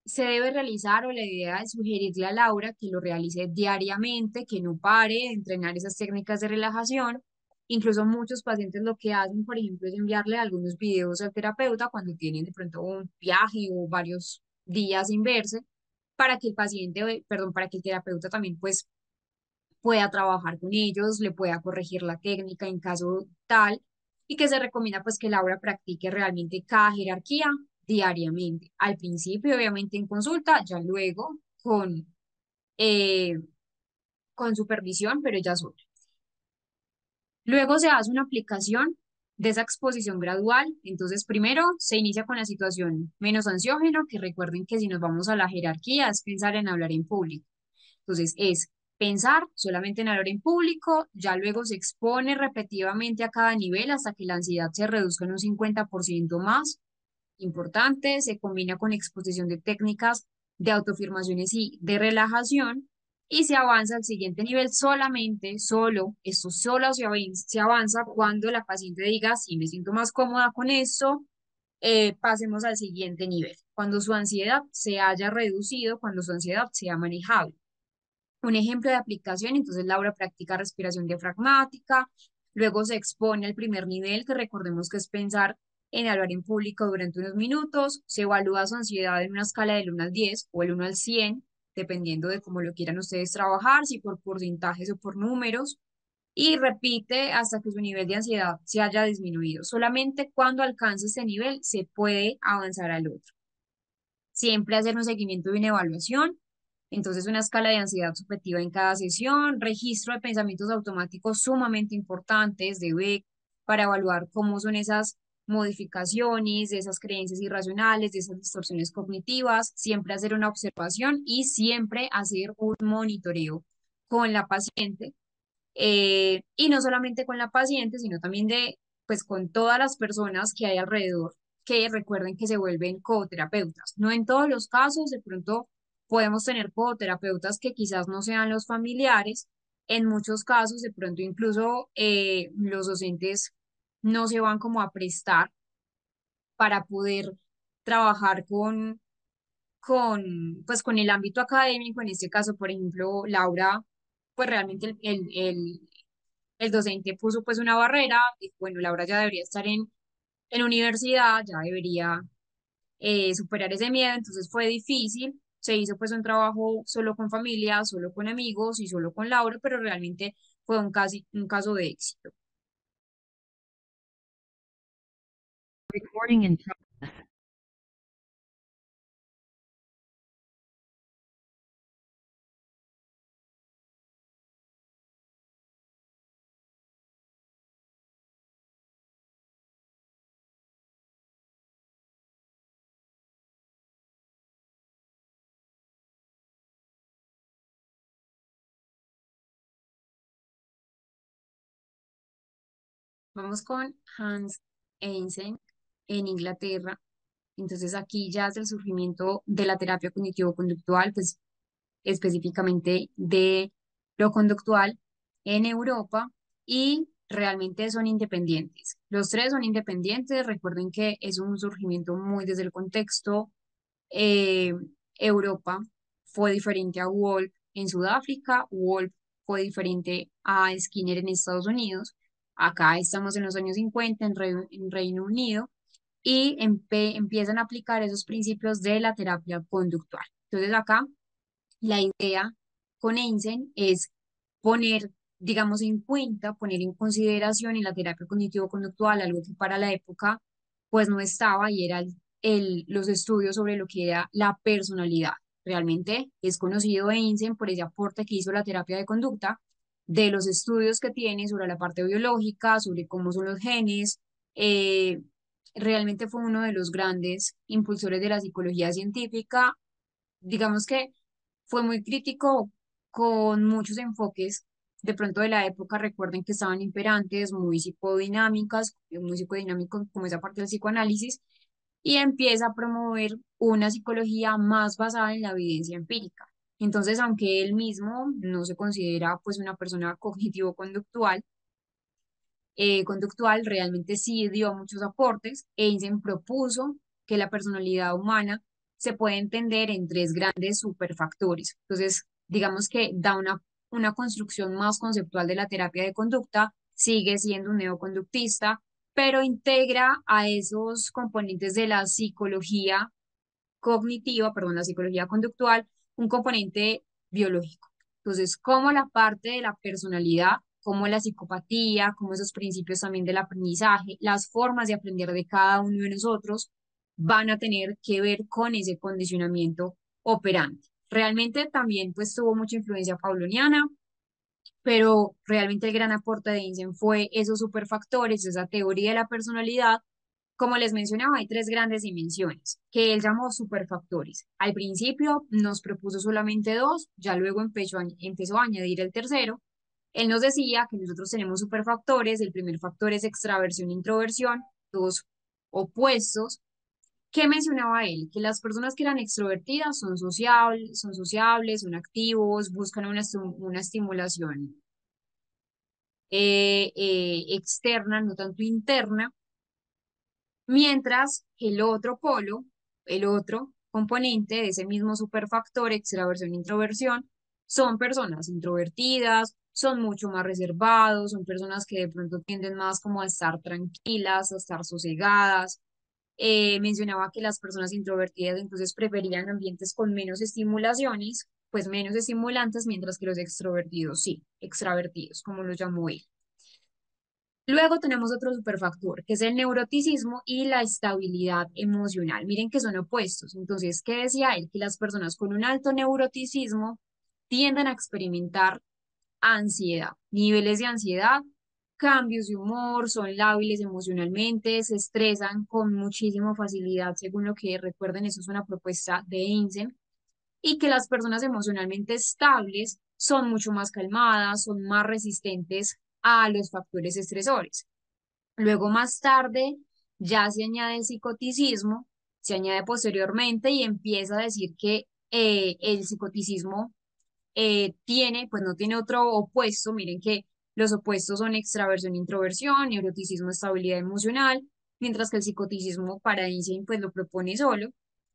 Speaker 1: se debe realizar o la idea es sugerirle a Laura que lo realice diariamente, que no pare de entrenar esas técnicas de relajación. Incluso muchos pacientes lo que hacen, por ejemplo, es enviarle algunos videos al terapeuta cuando tienen de pronto un viaje o varios días sin verse, para que el paciente, perdón, para que el terapeuta también pues pueda trabajar con ellos, le pueda corregir la técnica en caso tal, y que se recomienda pues que Laura practique realmente cada jerarquía diariamente. Al principio, obviamente en consulta, ya luego eh, con supervisión, pero ya sola. Luego se hace una aplicación de esa exposición gradual. Entonces, primero se inicia con la situación menos ansiógena, que recuerden que si nos vamos a la jerarquía es pensar en hablar en público. Entonces, es pensar solamente en hablar en público, ya luego se expone repetitivamente a cada nivel hasta que la ansiedad se reduzca en un 50% más. Importante, se combina con exposición de técnicas de autoafirmaciones y de relajación. y se avanza al siguiente nivel solamente, solo, esto solo se avanza cuando la paciente diga, sí, me siento más cómoda con esto, pasemos al siguiente nivel, cuando su ansiedad se haya reducido, cuando su ansiedad sea manejable. Un ejemplo de aplicación, entonces Laura practica respiración diafragmática, luego se expone al primer nivel, que recordemos que es pensar en hablar en público durante unos minutos, se evalúa su ansiedad en una escala del 1 al 10 o el 1 al 100, dependiendo de cómo lo quieran ustedes trabajar, si por porcentajes o por números, y repite hasta que su nivel de ansiedad se haya disminuido. Solamente cuando alcance este nivel se puede avanzar al otro. Siempre hacer un seguimiento y una evaluación. Entonces, una escala de ansiedad subjetiva en cada sesión, registro de pensamientos automáticos sumamente importantes de Beck para evaluar cómo son esas modificaciones, de esas creencias irracionales, de esas distorsiones cognitivas, siempre hacer una observación y siempre hacer un monitoreo con la paciente, y no solamente con la paciente, sino también pues, con todas las personas que hay alrededor, que recuerden que se vuelven coterapeutas. No en todos los casos, de pronto podemos tener coterapeutas que quizás no sean los familiares. En muchos casos, de pronto incluso los docentes no se van como a prestar para poder trabajar pues, con el ámbito académico. En este caso, por ejemplo, Laura, pues realmente el docente puso pues una barrera, y bueno, Laura ya debería estar en universidad, ya debería superar ese miedo, entonces fue difícil, se hizo pues un trabajo solo con familia, solo con amigos y solo con Laura, pero realmente fue un caso de éxito.
Speaker 2: Recording in progress.
Speaker 1: Vamos con Hans Eysen en Inglaterra. Entonces aquí ya es el surgimiento de la terapia cognitivo-conductual, pues específicamente de lo conductual en Europa, y realmente son independientes. Los tres son independientes. Recuerden que es un surgimiento muy desde el contexto. eh, Europa fue diferente a Wolf en Sudáfrica, Wolf fue diferente a Skinner en Estados Unidos. Acá estamos en los años 50 en Reino Unido, y empiezan a aplicar esos principios de la terapia conductual. Entonces acá la idea con Einstein es poner, digamos, en cuenta, poner en consideración en la terapia cognitivo-conductual algo que para la época pues no estaba, y era los estudios sobre lo que era la personalidad. Realmente es conocido Einstein por ese aporte que hizo la terapia de conducta, de los estudios que tiene sobre la parte biológica, sobre cómo son los genes. eh, Realmente fue uno de los grandes impulsores de la psicología científica. Digamos que fue muy crítico con muchos enfoques de pronto de la época. Recuerden que estaban imperantes, muy psicodinámicas, muy psicodinámicos como esa parte del psicoanálisis, y empieza a promover una psicología más basada en la evidencia empírica. Entonces, aunque él mismo no se considera pues una persona cognitivo-conductual, realmente sí dio muchos aportes. Einstein propuso que la personalidad humana se puede entender en tres grandes superfactores. Entonces, digamos que da una construcción más conceptual de la terapia de conducta, sigue siendo un neoconductista, pero integra a esos componentes de la psicología cognitiva, perdón, la psicología conductual, un componente biológico. Entonces, como la parte de la personalidad, como la psicopatía, como esos principios también del aprendizaje, las formas de aprender de cada uno de nosotros van a tener que ver con ese condicionamiento operante. Realmente también pues tuvo mucha influencia pauloniana, pero realmente el gran aporte de Einstein fue esos superfactores, esa teoría de la personalidad. Como les mencionaba, hay tres grandes dimensiones que él llamó superfactores. Al principio nos propuso solamente dos, ya luego empezó a añadir el tercero. Él nos decía que nosotros tenemos superfactores. El primer factor es extraversión e introversión, dos opuestos ¿Qué mencionaba él? Que las personas que eran extrovertidas son sociables, son activos, buscan una estimulación externa, no tanto interna, mientras que el otro polo, el otro componente de ese mismo superfactor, extraversión-introversión, son personas introvertidas, son mucho más reservados, son personas que de pronto tienden más como a estar tranquilas, a estar sosegadas. Mencionaba que las personas introvertidas entonces preferían ambientes con menos estimulaciones, pues menos estimulantes, mientras que los extrovertidos sí, extravertidos, como lo llamó él. Luego tenemos otro superfactor, que es el neuroticismo y la estabilidad emocional. Miren que son opuestos. Entonces, ¿qué decía él? Que las personas con un alto neuroticismo tienden a experimentar ansiedad, niveles de ansiedad, cambios de humor, son lábiles emocionalmente, se estresan con muchísima facilidad, según lo que recuerden, eso es una propuesta de Einstein, y que las personas emocionalmente estables son mucho más calmadas, son más resistentes a los factores estresores. Luego, más tarde, ya se añade el psicoticismo, se añade posteriormente y empieza a decir que el psicoticismo pues no tiene otro opuesto. Miren que los opuestos son extraversión, introversión, neuroticismo, estabilidad emocional, mientras que el psicoticismo para Einstein pues lo propone solo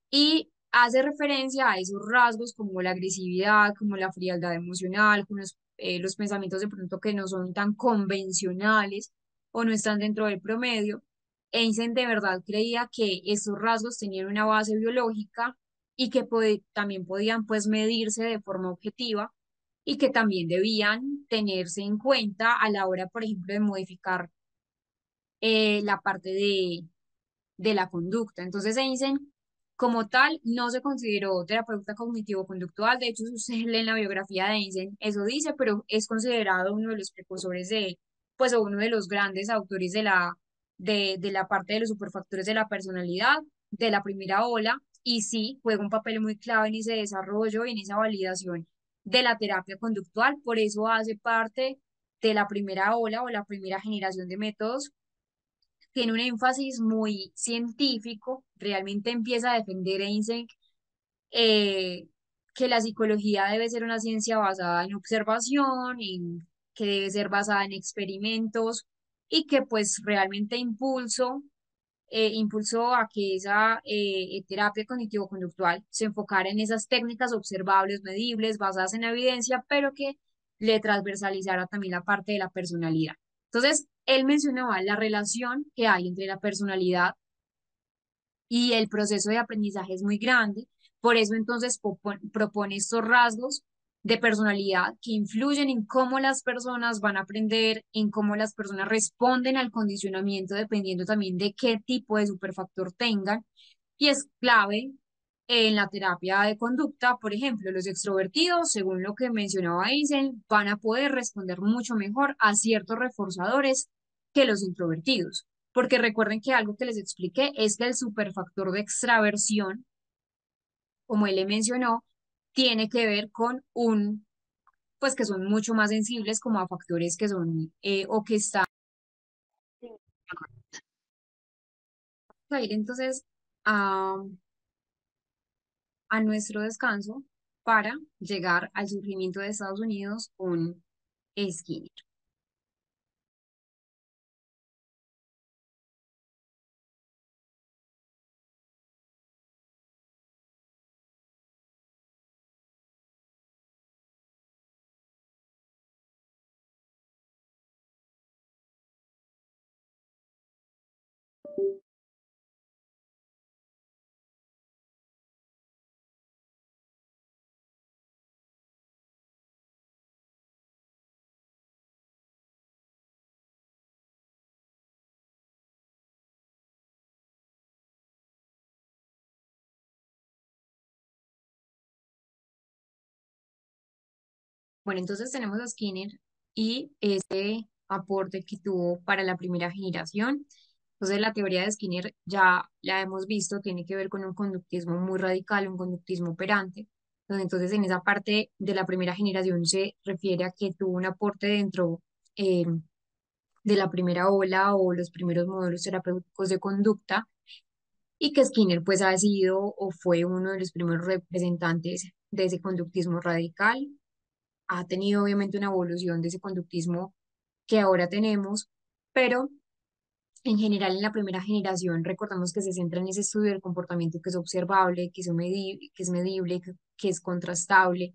Speaker 1: y hace referencia a esos rasgos como la agresividad, como la frialdad emocional, como los pensamientos de pronto que no son tan convencionales o no están dentro del promedio. Einstein de verdad creía que estos rasgos tenían una base biológica y que también podían pues medirse de forma objetiva y que también debían tenerse en cuenta a la hora, por ejemplo, de modificar la parte de la conducta. Entonces Einstein, como tal, no se consideró terapeuta cognitivo-conductual. De hecho, si usted lee en la biografía de Einstein, eso dice, pero es considerado uno de los precursores pues, o uno de los grandes autores de la parte de los superfactores de la personalidad, de la primera ola, y sí, juega un papel muy clave en ese desarrollo y en esa validación de la terapia conductual. Por eso hace parte de la primera ola o la primera generación de métodos, tiene un énfasis muy científico, realmente empieza a defender Einstein eh, que la psicología debe ser una ciencia basada en observación, que debe ser basada en experimentos y que pues realmente impulsó a que esa terapia cognitivo-conductual se enfocara en esas técnicas observables, medibles, basadas en evidencia, pero que le transversalizara también la parte de la personalidad. Entonces, él mencionaba la relación que hay entre la personalidad y el proceso de aprendizaje es muy grande. Por eso entonces propone estos rasgos de personalidad que influyen en cómo las personas van a aprender, en cómo las personas responden al condicionamiento, dependiendo también de qué tipo de superfactor tengan. Y es clave en la terapia de conducta, por ejemplo, los extrovertidos, según lo que mencionaba Eisen, van a poder responder mucho mejor a ciertos reforzadores que los introvertidos. Porque recuerden que algo que les expliqué es que el superfactor de extraversión, como él le mencionó, tiene que ver con pues que son mucho más sensibles como a factores que son o que están. Vamos a ir entonces a, a nuestro descanso para llegar al surgimiento de Estados Unidos con Skinner. Bueno, entonces tenemos a Skinner y ese aporte que tuvo para la primera generación. Entonces, la teoría de Skinner ya la hemos visto, tiene que ver con un conductismo muy radical, un conductismo operante, donde entonces en esa parte de la primera generación se refiere a que tuvo un aporte dentro eh, de la primera ola o los primeros modelos terapéuticos de conducta y que Skinner pues ha sido o fue uno de los primeros representantes de ese conductismo radical. Ha tenido obviamente una evolución de ese conductismo que ahora tenemos, pero en general en la primera generación recordamos que se centra en ese estudio del comportamiento que es observable, que es medible, que es contrastable,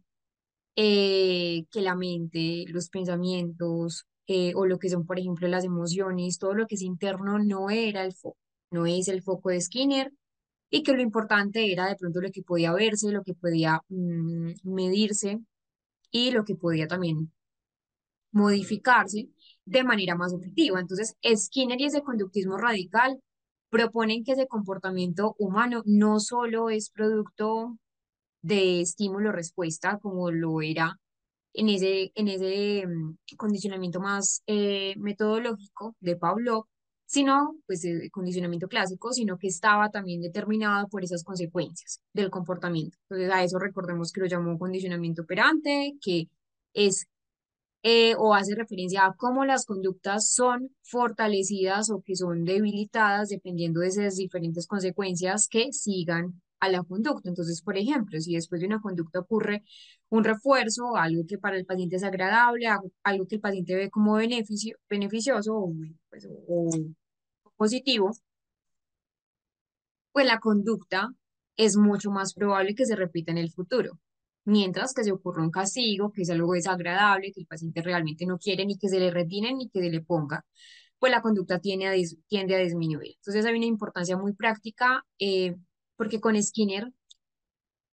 Speaker 1: que la mente, los pensamientos o lo que son, por ejemplo, las emociones, todo lo que es interno no era el foco, no es el foco de Skinner y que lo importante era de pronto lo que podía verse, lo que podía medirse y lo que podía también modificarse de manera más objetiva. Entonces, Skinner y ese conductismo radical proponen que ese comportamiento humano no solo es producto de estímulo-respuesta, como lo era en ese condicionamiento más metodológico de Pavlov, sino pues condicionamiento clásico, sino que estaba también determinado por esas consecuencias del comportamiento. Entonces a eso recordemos que lo llamó condicionamiento operante, que es o hace referencia a cómo las conductas son fortalecidas o que son debilitadas dependiendo de esas diferentes consecuencias que sigan a la conducta. Entonces, por ejemplo, si después de una conducta ocurre un refuerzo, algo que para el paciente es agradable, algo que el paciente ve como beneficioso pues, o positivo, pues la conducta es mucho más probable que se repita en el futuro. Mientras que se ocurra un castigo, que es algo desagradable, que el paciente realmente no quiere ni que se le retire ni que se le ponga, pues la conducta tiende a disminuir. Entonces hay una importancia muy práctica porque con Skinner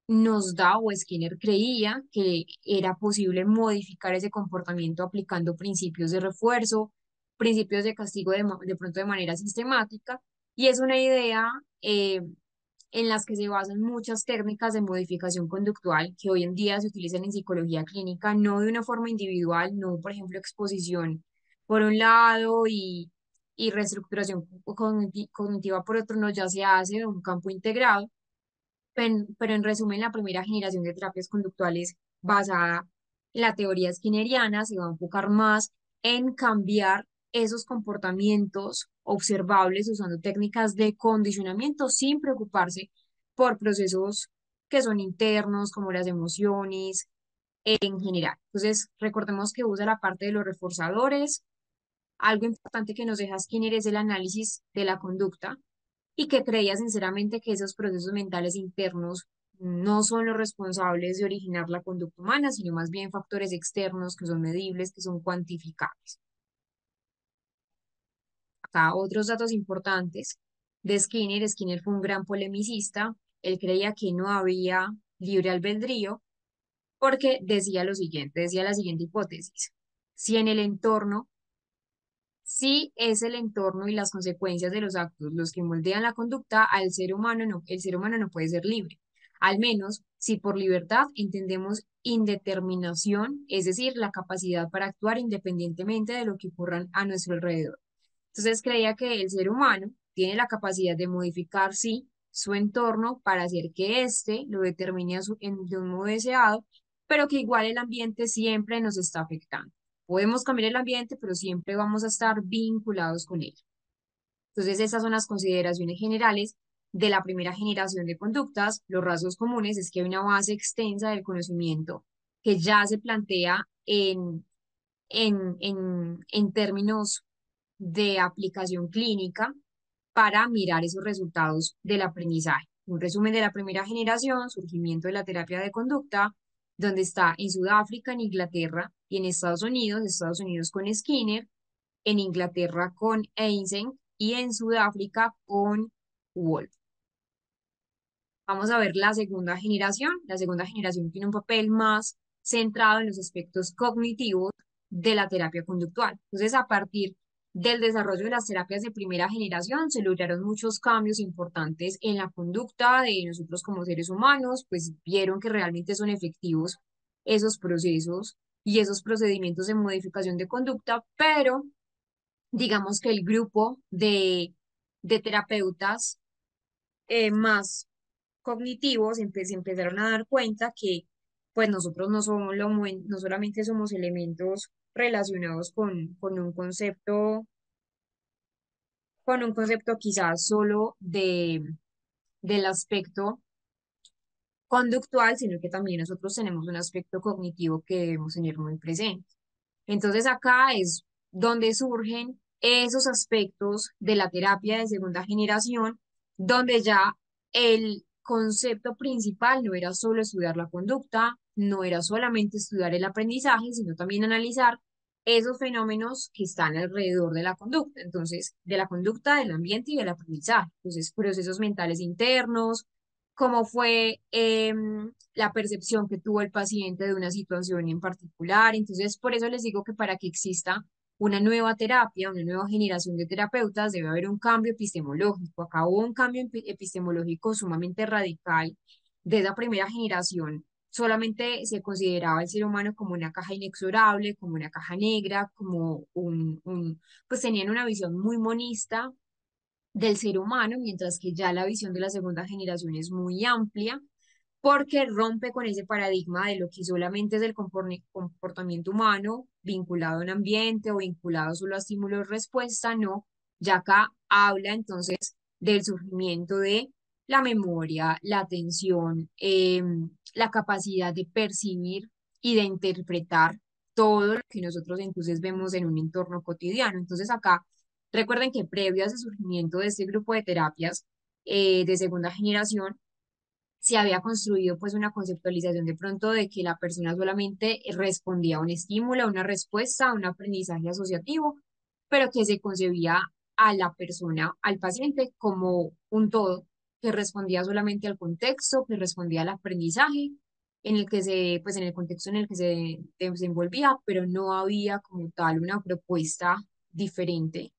Speaker 1: nos da o Skinner creía que era posible modificar ese comportamiento aplicando principios de refuerzo, principios de castigo de pronto de manera sistemática. Y es una idea eh, en las que se basan muchas técnicas de modificación conductual que hoy en día se utilizan en psicología clínica, no de una forma individual, no, por ejemplo, exposición por un lado y reestructuración cognitiva por otro, no, ya se hace en un campo integrado, pero en resumen, la primera generación de terapias conductuales basada en la teoría skinneriana se va a enfocar más en cambiar esos comportamientos observables usando técnicas de condicionamiento sin preocuparse por procesos que son internos, como las emociones en general. Entonces, recordemos que usa la parte de los reforzadores. Algo importante que nos deja Skinner es el análisis de la conducta y que creía sinceramente que esos procesos mentales internos no son los responsables de originar la conducta humana, sino más bien factores externos que son medibles, que son cuantificables. Acá otros datos importantes de Skinner. Skinner fue un gran polemicista. Él creía que no había libre albedrío porque decía lo siguiente, decía la siguiente hipótesis. Si en el entorno Sí, es el entorno y las consecuencias de los actos los que moldean la conducta al ser humano, no, el ser humano no puede ser libre. Al menos si por libertad entendemos indeterminación, es decir, la capacidad para actuar independientemente de lo que ocurra a nuestro alrededor. Entonces creía que el ser humano tiene la capacidad de modificar, sí, su entorno para hacer que éste lo determine de un modo deseado, pero que igual el ambiente siempre nos está afectando. Podemos cambiar el ambiente, pero siempre vamos a estar vinculados con él. Entonces, estas son las consideraciones generales de la primera generación de conductas. Los rasgos comunes es que hay una base extensa del conocimiento que ya se plantea en términos de aplicación clínica para mirar esos resultados del aprendizaje. Un resumen de la primera generación, surgimiento de la terapia de conducta, donde está en Sudáfrica, en Inglaterra y en Estados Unidos con Skinner, en Inglaterra con Eysenck y en Sudáfrica con Wolf. Vamos a ver la segunda generación. La segunda generación tiene un papel más centrado en los aspectos cognitivos de la terapia conductual. Entonces, a partir del desarrollo de las terapias de primera generación, se lograron muchos cambios importantes en la conducta de nosotros como seres humanos, pues vieron que realmente son efectivos esos procesos y esos procedimientos de modificación de conducta, pero digamos que el grupo de terapeutas más cognitivos se empezaron a dar cuenta que pues nosotros no somos no solamente somos elementos relacionados con un concepto quizás solo del aspecto conductual, sino que también nosotros tenemos un aspecto cognitivo que debemos tener muy presente. Entonces acá es donde surgen esos aspectos de la terapia de segunda generación, donde ya el concepto principal no era solo estudiar la conducta, no era solamente estudiar el aprendizaje, sino también analizar esos fenómenos que están alrededor de la conducta, entonces, de la conducta, del ambiente y del aprendizaje. Entonces, procesos mentales internos, cómo fue la percepción que tuvo el paciente de una situación en particular. Entonces, por eso les digo que para que exista una nueva terapia, una nueva generación de terapeutas, debe haber un cambio epistemológico. Acá hubo un cambio epistemológico sumamente radical de esa primera generación. Solamente se consideraba el ser humano como una caja inexorable, como una caja negra, como pues tenían una visión muy monista del ser humano, mientras que ya la visión de la segunda generación es muy amplia porque rompe con ese paradigma de lo que solamente es el comportamiento humano vinculado a un ambiente o vinculado solo a estímulos-respuesta, no, ya acá habla entonces del surgimiento de la memoria, la atención, la capacidad de percibir y de interpretar todo lo que nosotros entonces vemos en un entorno cotidiano. Entonces acá, recuerden que previo a ese surgimiento de este grupo de terapias de segunda generación, se había construido pues una conceptualización de pronto de que la persona solamente respondía a un estímulo, a una respuesta, a un aprendizaje asociativo, pero que se concebía a la persona, al paciente, como un todo, que respondía solamente al contexto, que respondía al aprendizaje en el que pues en el contexto en el que se desenvolvía, pero no había como tal una propuesta diferente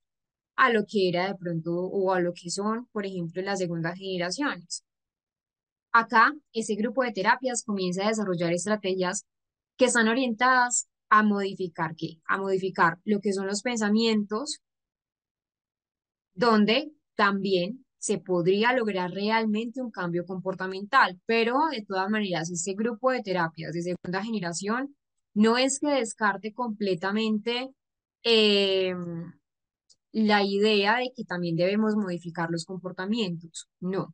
Speaker 1: a lo que era de pronto o a lo que son, por ejemplo, las segundas generaciones. Acá, ese grupo de terapias comienza a desarrollar estrategias que están orientadas a modificar ¿qué? A modificar lo que son los pensamientos, donde también se podría lograr realmente un cambio comportamental, pero de todas maneras, este grupo de terapias de segunda generación no es que descarte completamente eh, la idea de que también debemos modificar los comportamientos, no.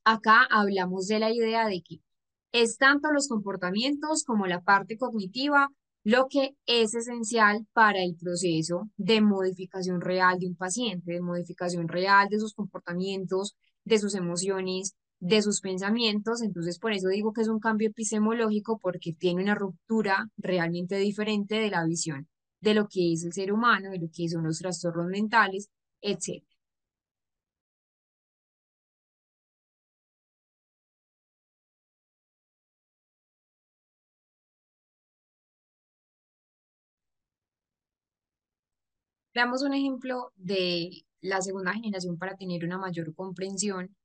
Speaker 1: Acá hablamos de la idea de que es tanto los comportamientos como la parte cognitiva lo que es esencial para el proceso de modificación real de un paciente, de modificación real de sus comportamientos, de sus emociones, de sus pensamientos. Entonces, por eso digo que es un cambio epistemológico porque tiene una ruptura realmente diferente de la visión de lo que es el ser humano, de lo que son los trastornos mentales, etc. Veamos un ejemplo de la segunda generación para tener una mayor comprensión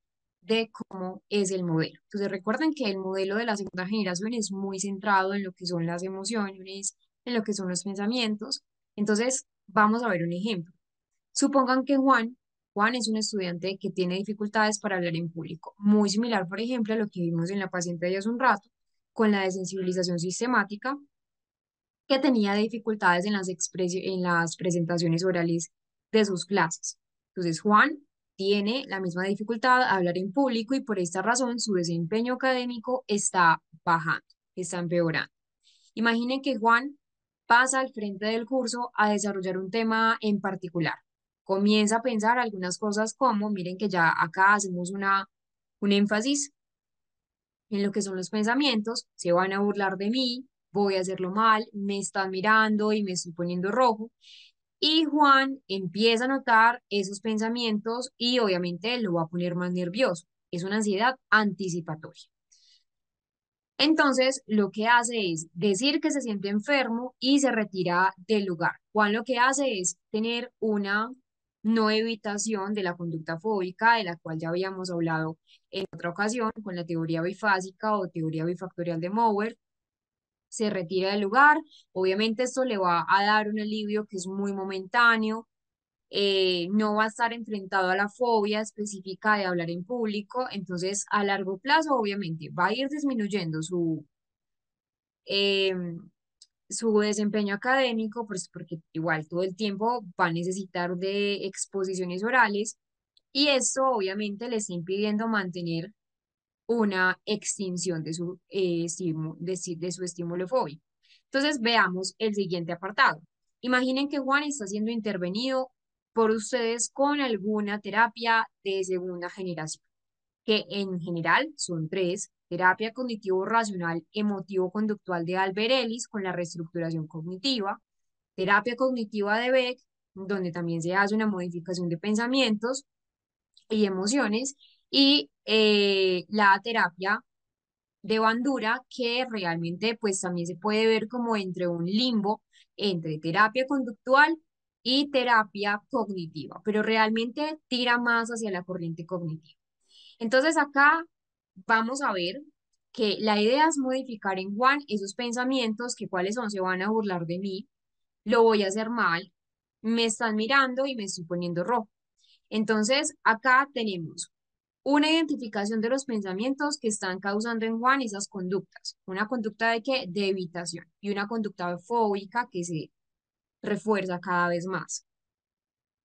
Speaker 1: de cómo es el modelo. Entonces, recuerden que el modelo de la segunda generación es muy centrado en lo que son las emociones, en lo que son los pensamientos. Entonces, vamos a ver un ejemplo. Supongan que Juan es un estudiante que tiene dificultades para hablar en público, muy similar, por ejemplo, a lo que vimos en la paciente de hace un rato, con la desensibilización sistemática que tenía dificultades en en las presentaciones orales de sus clases. Entonces, Juan tiene la misma dificultad a hablar en público y por esta razón su desempeño académico está bajando, está empeorando. Imaginen que Juan pasa al frente del curso a desarrollar un tema en particular. Comienza a pensar algunas cosas como, miren que ya acá hacemos un énfasis en lo que son los pensamientos, se van a burlar de mí, voy a hacerlo mal, me están mirando y me estoy poniendo rojo. Y Juan empieza a notar esos pensamientos y obviamente lo va a poner más nervioso. Es una ansiedad anticipatoria. Entonces, lo que hace es decir que se siente enfermo y se retira del lugar. Juan lo que hace es tener una no evitación de la conducta fóbica, de la cual ya habíamos hablado en otra ocasión con la teoría bifásica o teoría bifactorial de Mower. Se retira del lugar. Obviamente esto le va a dar un alivio que es muy momentáneo, no va a estar enfrentado a la fobia específica de hablar en público, entonces a largo plazo obviamente va a ir disminuyendo eh, su desempeño académico, pues porque igual todo el tiempo va a necesitar de exposiciones orales y esto obviamente le está impidiendo mantener una extinción de su, de su estímulo fóbico. Entonces, veamos el siguiente apartado. Imaginen que Juan está siendo intervenido por ustedes con alguna terapia de segunda generación, que en general son tres: terapia cognitivo-racional emotivo-conductual de Albert Ellis con la reestructuración cognitiva, terapia cognitiva de Beck, donde también se hace una modificación de pensamientos y emociones, y la terapia de Bandura, que realmente pues también se puede ver como entre un limbo entre terapia conductual y terapia cognitiva, pero realmente tira más hacia la corriente cognitiva. Entonces acá vamos a ver que la idea es modificar en Juan esos pensamientos que cuáles son: se van a burlar de mí, lo voy a hacer mal, me están mirando y me estoy poniendo rojo. Entonces acá tenemos una identificación de los pensamientos que están causando en Juan esas conductas. Una conducta de qué? De evitación, y una conducta fóbica que se refuerza cada vez más.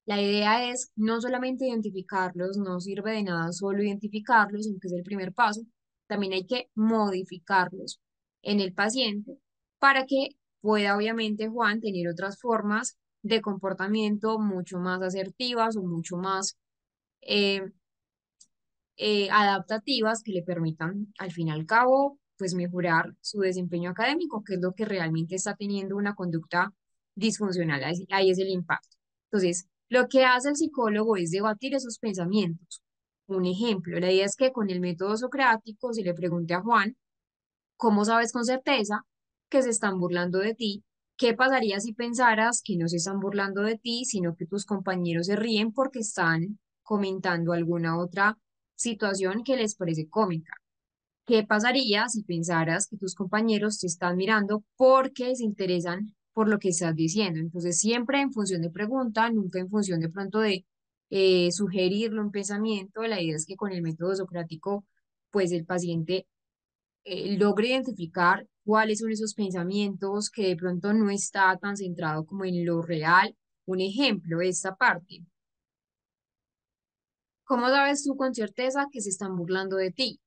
Speaker 1: La idea es no solamente identificarlos, no sirve de nada solo identificarlos, aunque es el primer paso, también hay que modificarlos en el paciente para que pueda obviamente Juan tener otras formas de comportamiento mucho más asertivas o mucho más eh, adaptativas que le permitan al fin y al cabo pues mejorar su desempeño académico, que es lo que realmente está teniendo una conducta disfuncional. Ahí es el impacto. Entonces, lo que hace el psicólogo es debatir esos pensamientos. Un ejemplo, la idea es que con el método socrático se le pregunte a Juan: ¿cómo sabes con certeza que se están burlando de ti? ¿Qué pasaría si pensaras que no se están burlando de ti, sino que tus compañeros se ríen porque están comentando alguna otra situación que les parece cómica? ¿Qué pasaría si pensaras que tus compañeros te están mirando porque se interesan por lo que estás diciendo? Entonces, siempre en función de pregunta, nunca en función de pronto de sugerirle un pensamiento. La idea es que con el método socrático, pues el paciente logre identificar cuáles son esos pensamientos que de pronto no está tan centrado como en lo real. Un ejemplo, esta parte. ¿Cómo sabes tú con certeza que se están burlando de ti?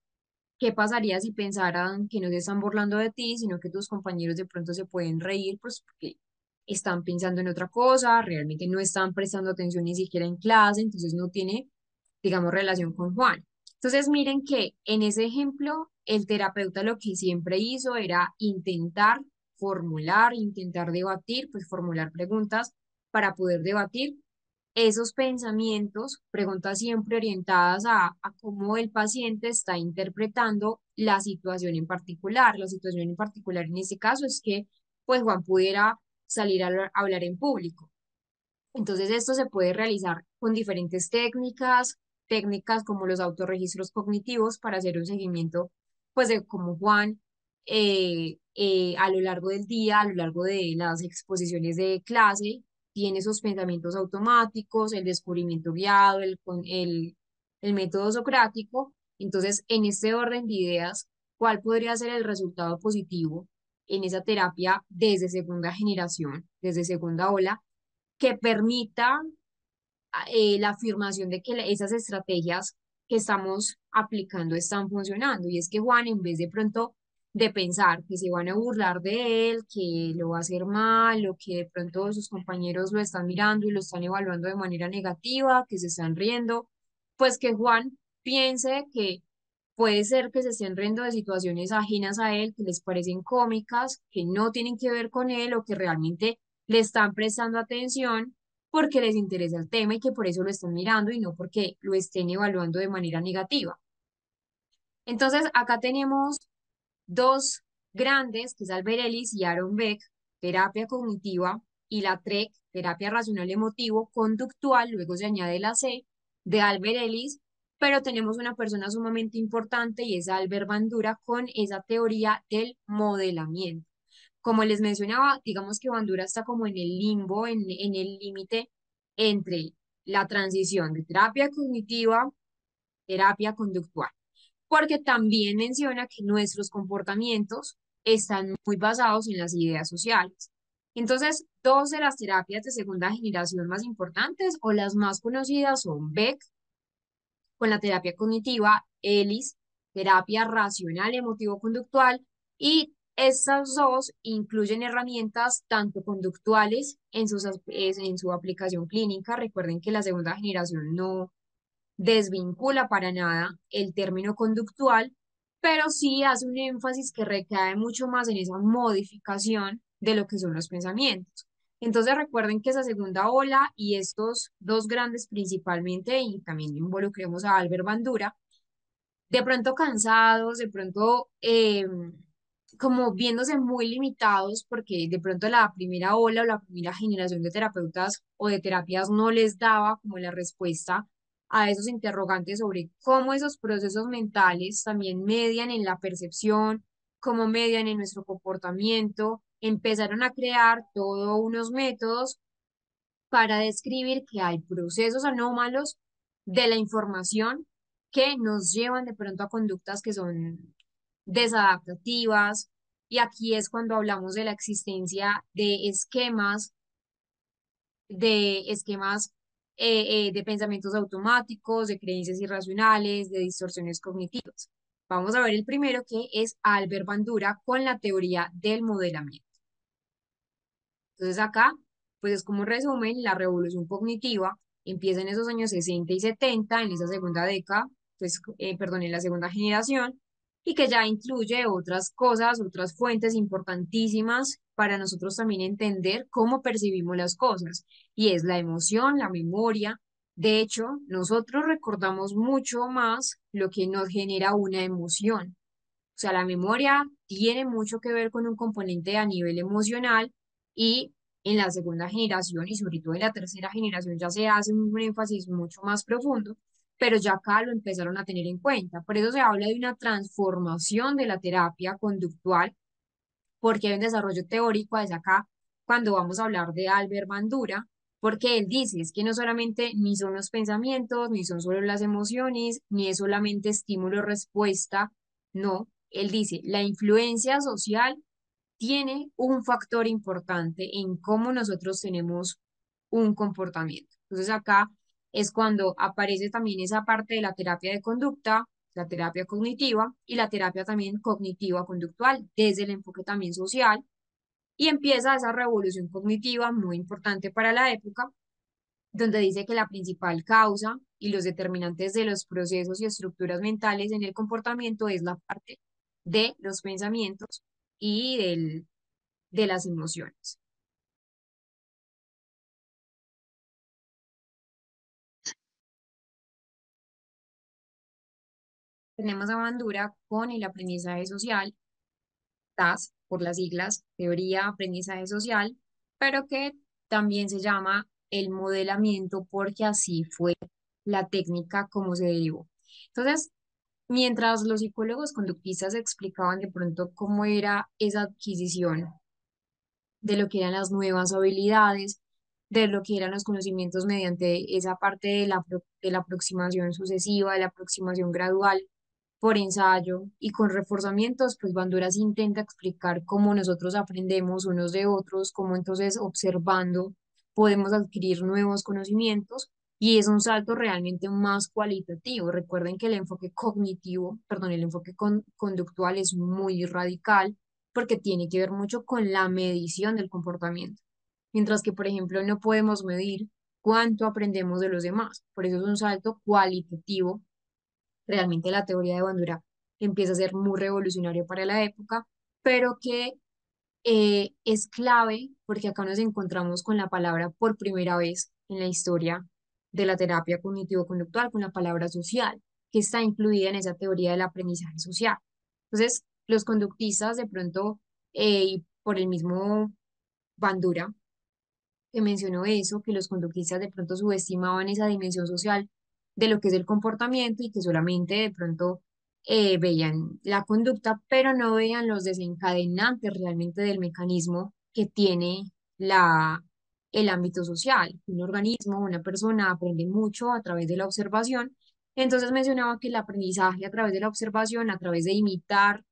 Speaker 1: ¿Qué pasaría si pensaran que no se están burlando de ti, sino que tus compañeros de pronto se pueden reír, pues porque están pensando en otra cosa, realmente no están prestando atención ni siquiera en clase, entonces no tiene, digamos, relación con Juan? Entonces miren que en ese ejemplo el terapeuta lo que siempre hizo era intentar formular, intentar debatir, pues formular preguntas para poder debatir esos pensamientos, preguntas siempre orientadas a cómo el paciente está interpretando la situación en particular. La situación en particular en este caso es que pues Juan pudiera salir a hablar en público. Entonces esto se puede realizar con diferentes técnicas, técnicas como los autorregistros cognitivos para hacer un seguimiento pues de cómo Juan a lo largo del día, a lo largo de las exposiciones de clase, tiene esos pensamientos automáticos, el descubrimiento guiado, el método socrático. Entonces, en este orden de ideas, ¿cuál podría ser el resultado positivo en esa terapia desde segunda generación, desde segunda ola, que permita la afirmación de que esas estrategias que estamos aplicando están funcionando? Y es que Juan, en vez de pronto de pensar que se van a burlar de él, que lo va a hacer mal, o que de pronto sus compañeros lo están mirando y lo están evaluando de manera negativa, que se están riendo, pues que Juan piense que puede ser que se estén riendo de situaciones ajenas a él, que les parecen cómicas, que no tienen que ver con él, o que realmente le están prestando atención porque les interesa el tema y que por eso lo están mirando y no porque lo estén evaluando de manera negativa. Entonces, acá tenemos dos grandes, que es Albert Ellis y Aaron Beck, terapia cognitiva, y la TREC, terapia racional emotivo conductual, luego se añade la C de Albert Ellis, pero tenemos una persona sumamente importante y es Albert Bandura con esa teoría del modelamiento. Como les mencionaba, digamos que Bandura está como en el limbo, en el límite entre la transición de terapia cognitiva, terapia conductual, porque también menciona que nuestros comportamientos están muy basados en las ideas sociales. Entonces, dos de las terapias de segunda generación más importantes o las más conocidas son Beck con la terapia cognitiva, ELIS, terapia racional emotivo-conductual, y estas dos incluyen herramientas tanto conductuales en su aplicación clínica. Recuerden que la segunda generación no desvincula para nada el término conductual, pero sí hace un énfasis que recae mucho más en esa modificación de lo que son los pensamientos. Entonces recuerden que esa segunda ola y estos dos grandes principalmente, y también involucremos a Albert Bandura, de pronto cansados, de pronto como viéndose muy limitados porque de pronto la primera ola o la primera generación de terapeutas o de terapias no les daba como la respuesta a esos interrogantes sobre cómo esos procesos mentales también median en la percepción, cómo median en nuestro comportamiento. Empezaron a crear todos unos métodos para describir que hay procesos anómalos de la información que nos llevan de pronto a conductas que son desadaptativas. Y aquí es cuando hablamos de la existencia de esquemas de pensamientos automáticos, de creencias irracionales, de distorsiones cognitivas. Vamos a ver el primero, que es Albert Bandura con la teoría del modelamiento. Entonces acá, pues es como un resumen, la revolución cognitiva empieza en esos años 60 y 70, en esa segunda década, pues, perdón, en la segunda generación, y que ya incluye otras cosas, otras fuentes importantísimas para nosotros también entender cómo percibimos las cosas, y es la emoción, la memoria. De hecho, nosotros recordamos mucho más lo que nos genera una emoción. O sea, la memoria tiene mucho que ver con un componente a nivel emocional, y en la segunda generación y sobre todo en la tercera generación ya se hace un énfasis mucho más profundo, pero ya acá lo empezaron a tener en cuenta. Por eso se habla de una transformación de la terapia conductual, porque hay un desarrollo teórico es acá cuando vamos a hablar de Albert Bandura, porque él dice es que no solamente ni son los pensamientos, ni son solo las emociones, ni es solamente estímulo-respuesta, no, él dice la influencia social tiene un factor importante en cómo nosotros tenemos un comportamiento. Entonces acá es cuando aparece también esa parte de la terapia de conducta, la terapia cognitiva y la terapia también cognitiva conductual desde el enfoque también social, y empieza esa revolución cognitiva muy importante para la época, donde dice que la principal causa y los determinantes de los procesos y estructuras mentales en el comportamiento es la parte de los pensamientos y de las emociones. Tenemos a Bandura con el aprendizaje social, TAS, por las siglas, Teoría Aprendizaje Social, pero que también se llama el modelamiento porque así fue la técnica como se derivó. Entonces, mientras los psicólogos conductistas explicaban de pronto cómo era esa adquisición de lo que eran las nuevas habilidades, de lo que eran los conocimientos mediante esa parte de la aproximación sucesiva, de la aproximación gradual por ensayo y con reforzamientos, pues Bandura sí intenta explicar cómo nosotros aprendemos unos de otros, cómo entonces observando podemos adquirir nuevos conocimientos, y es un salto realmente más cualitativo. Recuerden que el enfoque cognitivo, perdón, el enfoque conductual es muy radical porque tiene que ver mucho con la medición del comportamiento, mientras que, por ejemplo, no podemos medir cuánto aprendemos de los demás. Por eso es un salto cualitativo. Realmente la teoría de Bandura empieza a ser muy revolucionaria para la época, pero que es clave porque acá nos encontramos con la palabra por primera vez en la historia de la terapia cognitivo-conductual, con la palabra social, que está incluida en esa teoría del aprendizaje social. Entonces, los conductistas de pronto, y por el mismo Bandura, que mencionó eso, que los conductistas de pronto subestimaban esa dimensión social de lo que es el comportamiento y que solamente de pronto veían la conducta, pero no veían los desencadenantes realmente del mecanismo que tiene el ámbito social. Un organismo, una persona aprende mucho a través de la observación. Entonces mencionaba que el aprendizaje a través de la observación, a través de imitar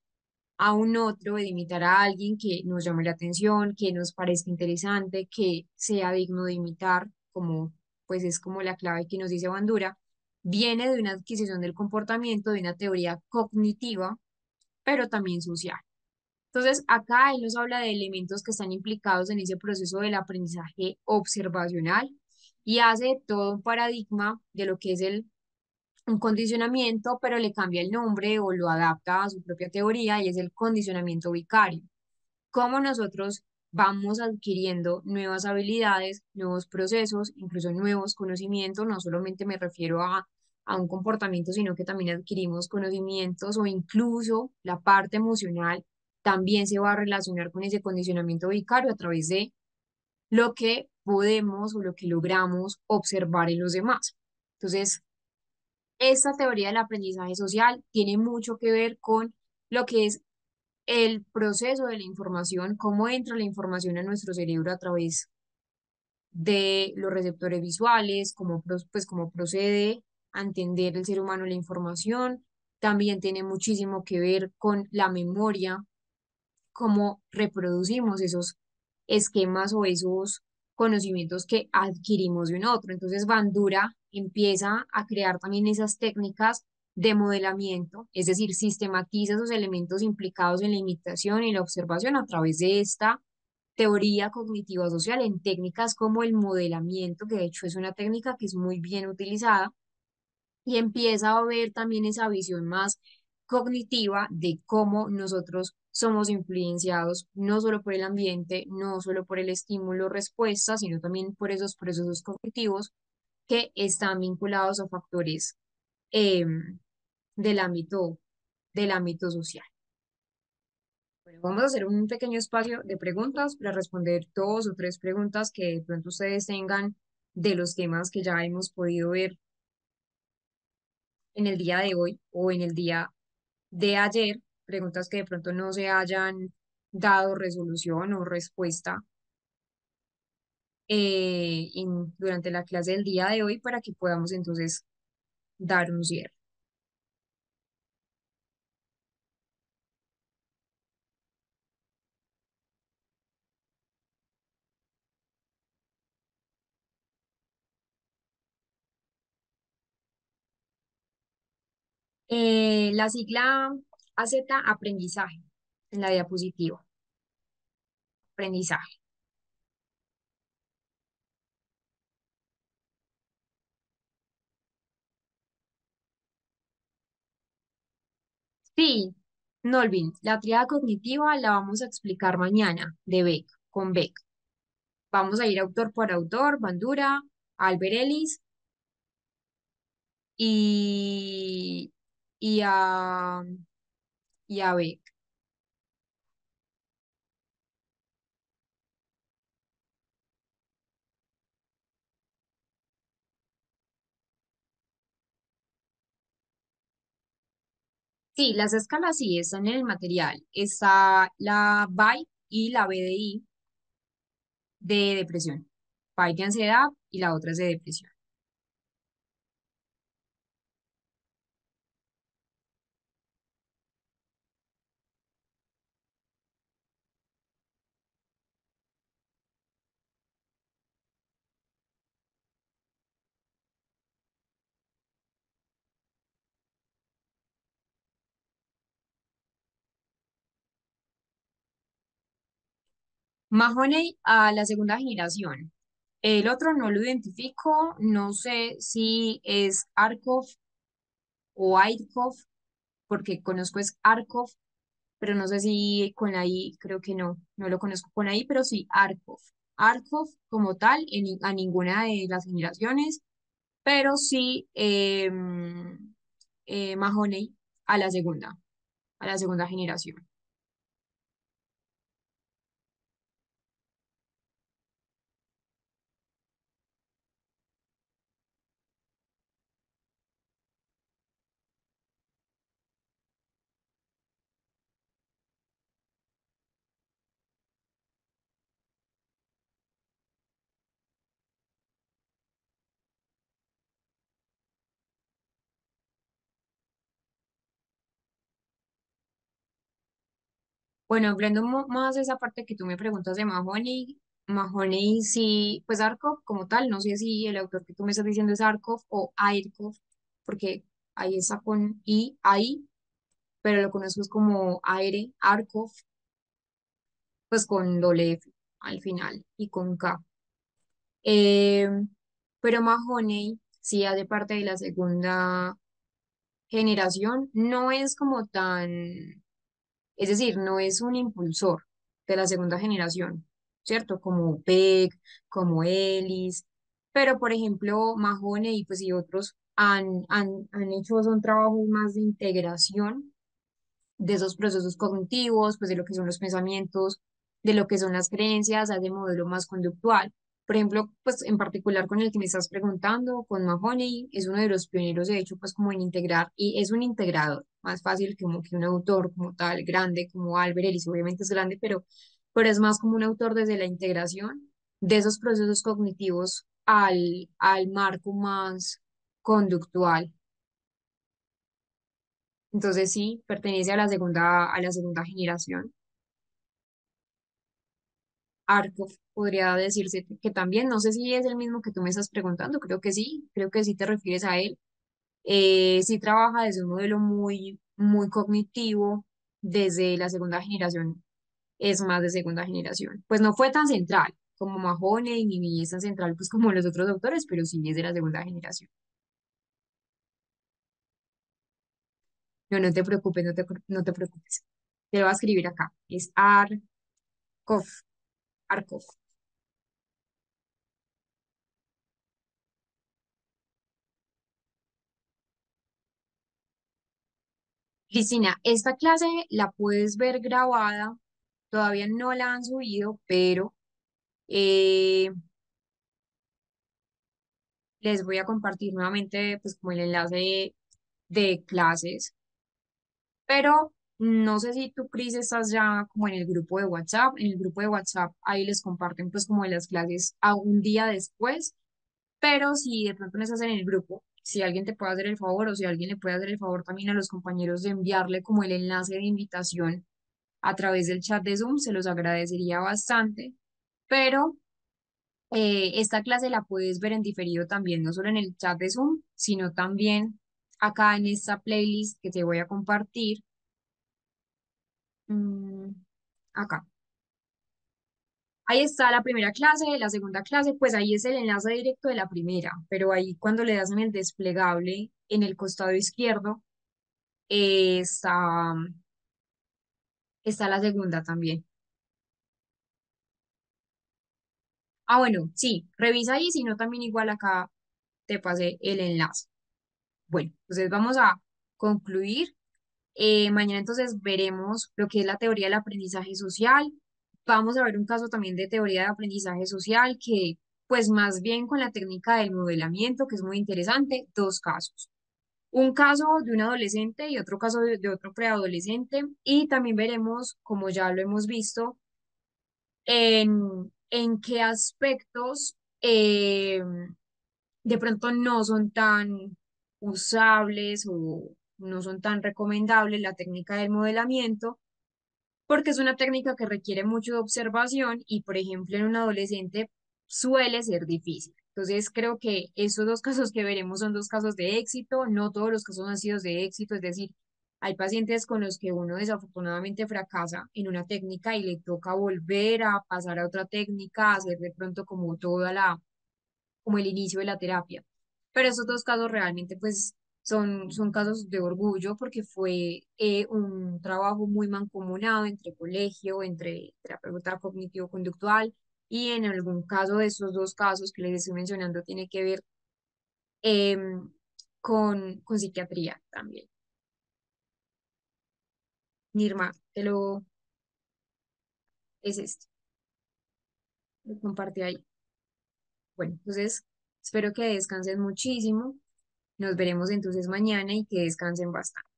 Speaker 1: a un otro, de imitar a alguien que nos llame la atención, que nos parezca interesante, que sea digno de imitar, como pues es como la clave que nos dice Bandura, viene de una adquisición del comportamiento, de una teoría cognitiva, pero también social. Entonces, acá él nos habla de elementos que están implicados en ese proceso del aprendizaje observacional y hace todo un paradigma de lo que es un condicionamiento, pero le cambia el nombre o lo adapta a su propia teoría y es el condicionamiento vicario. Cómo nosotros vamos adquiriendo nuevas habilidades, nuevos procesos, incluso nuevos conocimientos, no solamente me refiero a un comportamiento, sino que también adquirimos conocimientos o incluso la parte emocional también se va a relacionar con ese condicionamiento vicario a través de lo que podemos o lo que logramos observar en los demás. Entonces, esta teoría del aprendizaje social tiene mucho que ver con lo que es el proceso de la información, cómo entra la información a nuestro cerebro a través de los receptores visuales, pues, cómo procede a entender el ser humano la información. También tiene muchísimo que ver con la memoria, cómo reproducimos esos esquemas o esos conocimientos que adquirimos de un otro. Entonces, Bandura empieza a crear también esas técnicas de modelamiento, es decir, sistematiza esos elementos implicados en la imitación y la observación a través de esta teoría cognitiva social en técnicas como el modelamiento, que de hecho es una técnica que es muy bien utilizada y empieza a ver también esa visión más cognitiva de cómo nosotros somos influenciados no solo por el ambiente, no solo por el estímulo respuesta, sino también por esos procesos cognitivos que están vinculados a factores del ámbito, del ámbito social. Bueno, vamos a hacer un pequeño espacio de preguntas para responder dos o tres preguntas que de pronto ustedes tengan de los temas que ya hemos podido ver en el día de hoy o en el día de ayer, preguntas que de pronto no se hayan dado resolución o respuesta durante la clase del día de hoy para que podamos entonces dar un cierre. La sigla AZ, aprendizaje, en la diapositiva, aprendizaje. Sí, no olviden, la tríada cognitiva la vamos a explicar mañana de Beck, con Beck. Vamos a ir autor por autor, Bandura, Albert Ellis y, y a, y a Beck. Sí, las escalas sí están en el material. Está la BAI y la BDI de depresión. BAI de ansiedad y la otra es de depresión. Mahoney a la segunda generación. El otro no lo identifico, no sé si es Arkoff o Aidkoff, porque conozco es Arkoff, pero no sé si con la I, creo que no, no lo conozco con la I, pero sí Arkoff. Arkoff como tal, a ninguna de las generaciones, pero sí Mahoney a la segunda generación. Bueno, hablando más de esa parte que tú me preguntas de Mahoney, Mahoney sí, pues Arkoff como tal, no sé si el autor que tú me estás diciendo es Arkoff o Airkoff, porque ahí está con I, ahí, pero lo conozco es como Aire, Arco, pues con doble F al final y con K. Eh, pero Mahoney sí hace parte de la segunda generación, no es como tan, es decir, no es un impulsor de la segunda generación, ¿cierto? Como Peck, como Ellis, pero por ejemplo, Mahoney pues, y otros han hecho son trabajos más de integración de esos procesos cognitivos, pues de lo que son los pensamientos, de lo que son las creencias, a ese modelo más conductual. Por ejemplo, pues en particular con el que me estás preguntando, con Mahoney, es uno de los pioneros, de hecho, pues como en integrar, y es un integrador, más fácil que, como que un autor como tal, grande, como Albert Ellis, obviamente es grande, pero es más como un autor desde la integración de esos procesos cognitivos al marco más conductual. Entonces sí, pertenece a la segunda generación. Arcov podría decirse que también, no sé si es el mismo que tú me estás preguntando, creo que sí te refieres a él. Sí trabaja desde un modelo muy, muy cognitivo, desde la segunda generación, es más de segunda generación. Pues no fue tan central como Mahoney, ni es tan central pues como los otros autores, pero sí es de la segunda generación. No, no te preocupes, no te preocupes. Te lo voy a escribir acá. Es Arcov, Arcov. Cristina, esta clase la puedes ver grabada, todavía no la han subido, pero eh, les voy a compartir nuevamente pues como el enlace de clases, pero no sé si tú, Cris, estás ya como en el grupo de WhatsApp. En el grupo de WhatsApp ahí les comparten pues como las clases a un día después, pero si de pronto no estás en el grupo, si alguien te puede hacer el favor o si alguien le puede hacer el favor también a los compañeros de enviarle como el enlace de invitación a través del chat de Zoom, se los agradecería bastante, pero esta clase la puedes ver en diferido también, no solo en el chat de Zoom, sino también acá en esta playlist que te voy a compartir. mm, Acá. Ahí está la primera clase, la segunda clase, pues ahí es el enlace directo de la primera, pero ahí cuando le das en el desplegable, en el costado izquierdo, está, está la segunda también. Ah, bueno, sí, revisa ahí, si no también igual acá te pasé el enlace. Bueno, entonces vamos a concluir. Mañana entonces veremos lo que es la teoría del aprendizaje social. Vamos a ver un caso también de teoría de aprendizaje social que, pues más bien con la técnica del modelamiento, que es muy interesante, dos casos. Un caso de un adolescente y otro caso de otro preadolescente. Y también veremos, como ya lo hemos visto, en qué aspectos de pronto no son tan usables o no son tan recomendables la técnica del modelamiento, porque es una técnica que requiere mucho de observación y, por ejemplo, en un adolescente suele ser difícil. Entonces, creo que esos dos casos que veremos son dos casos de éxito, no todos los casos han sido de éxito, es decir, hay pacientes con los que uno desafortunadamente fracasa en una técnica y le toca volver a pasar a otra técnica, hacer de pronto como toda la como el inicio de la terapia. Pero esos dos casos realmente pues son casos de orgullo porque fue un trabajo muy mancomunado entre colegio, entre terapeuta cognitivo-conductual y en algún caso de esos dos casos que les estoy mencionando tiene que ver em, con psiquiatría también. Nirma, es este, lo compartí ahí. Bueno, entonces espero que descansen muchísimo. Nos veremos entonces mañana y que descansen bastante.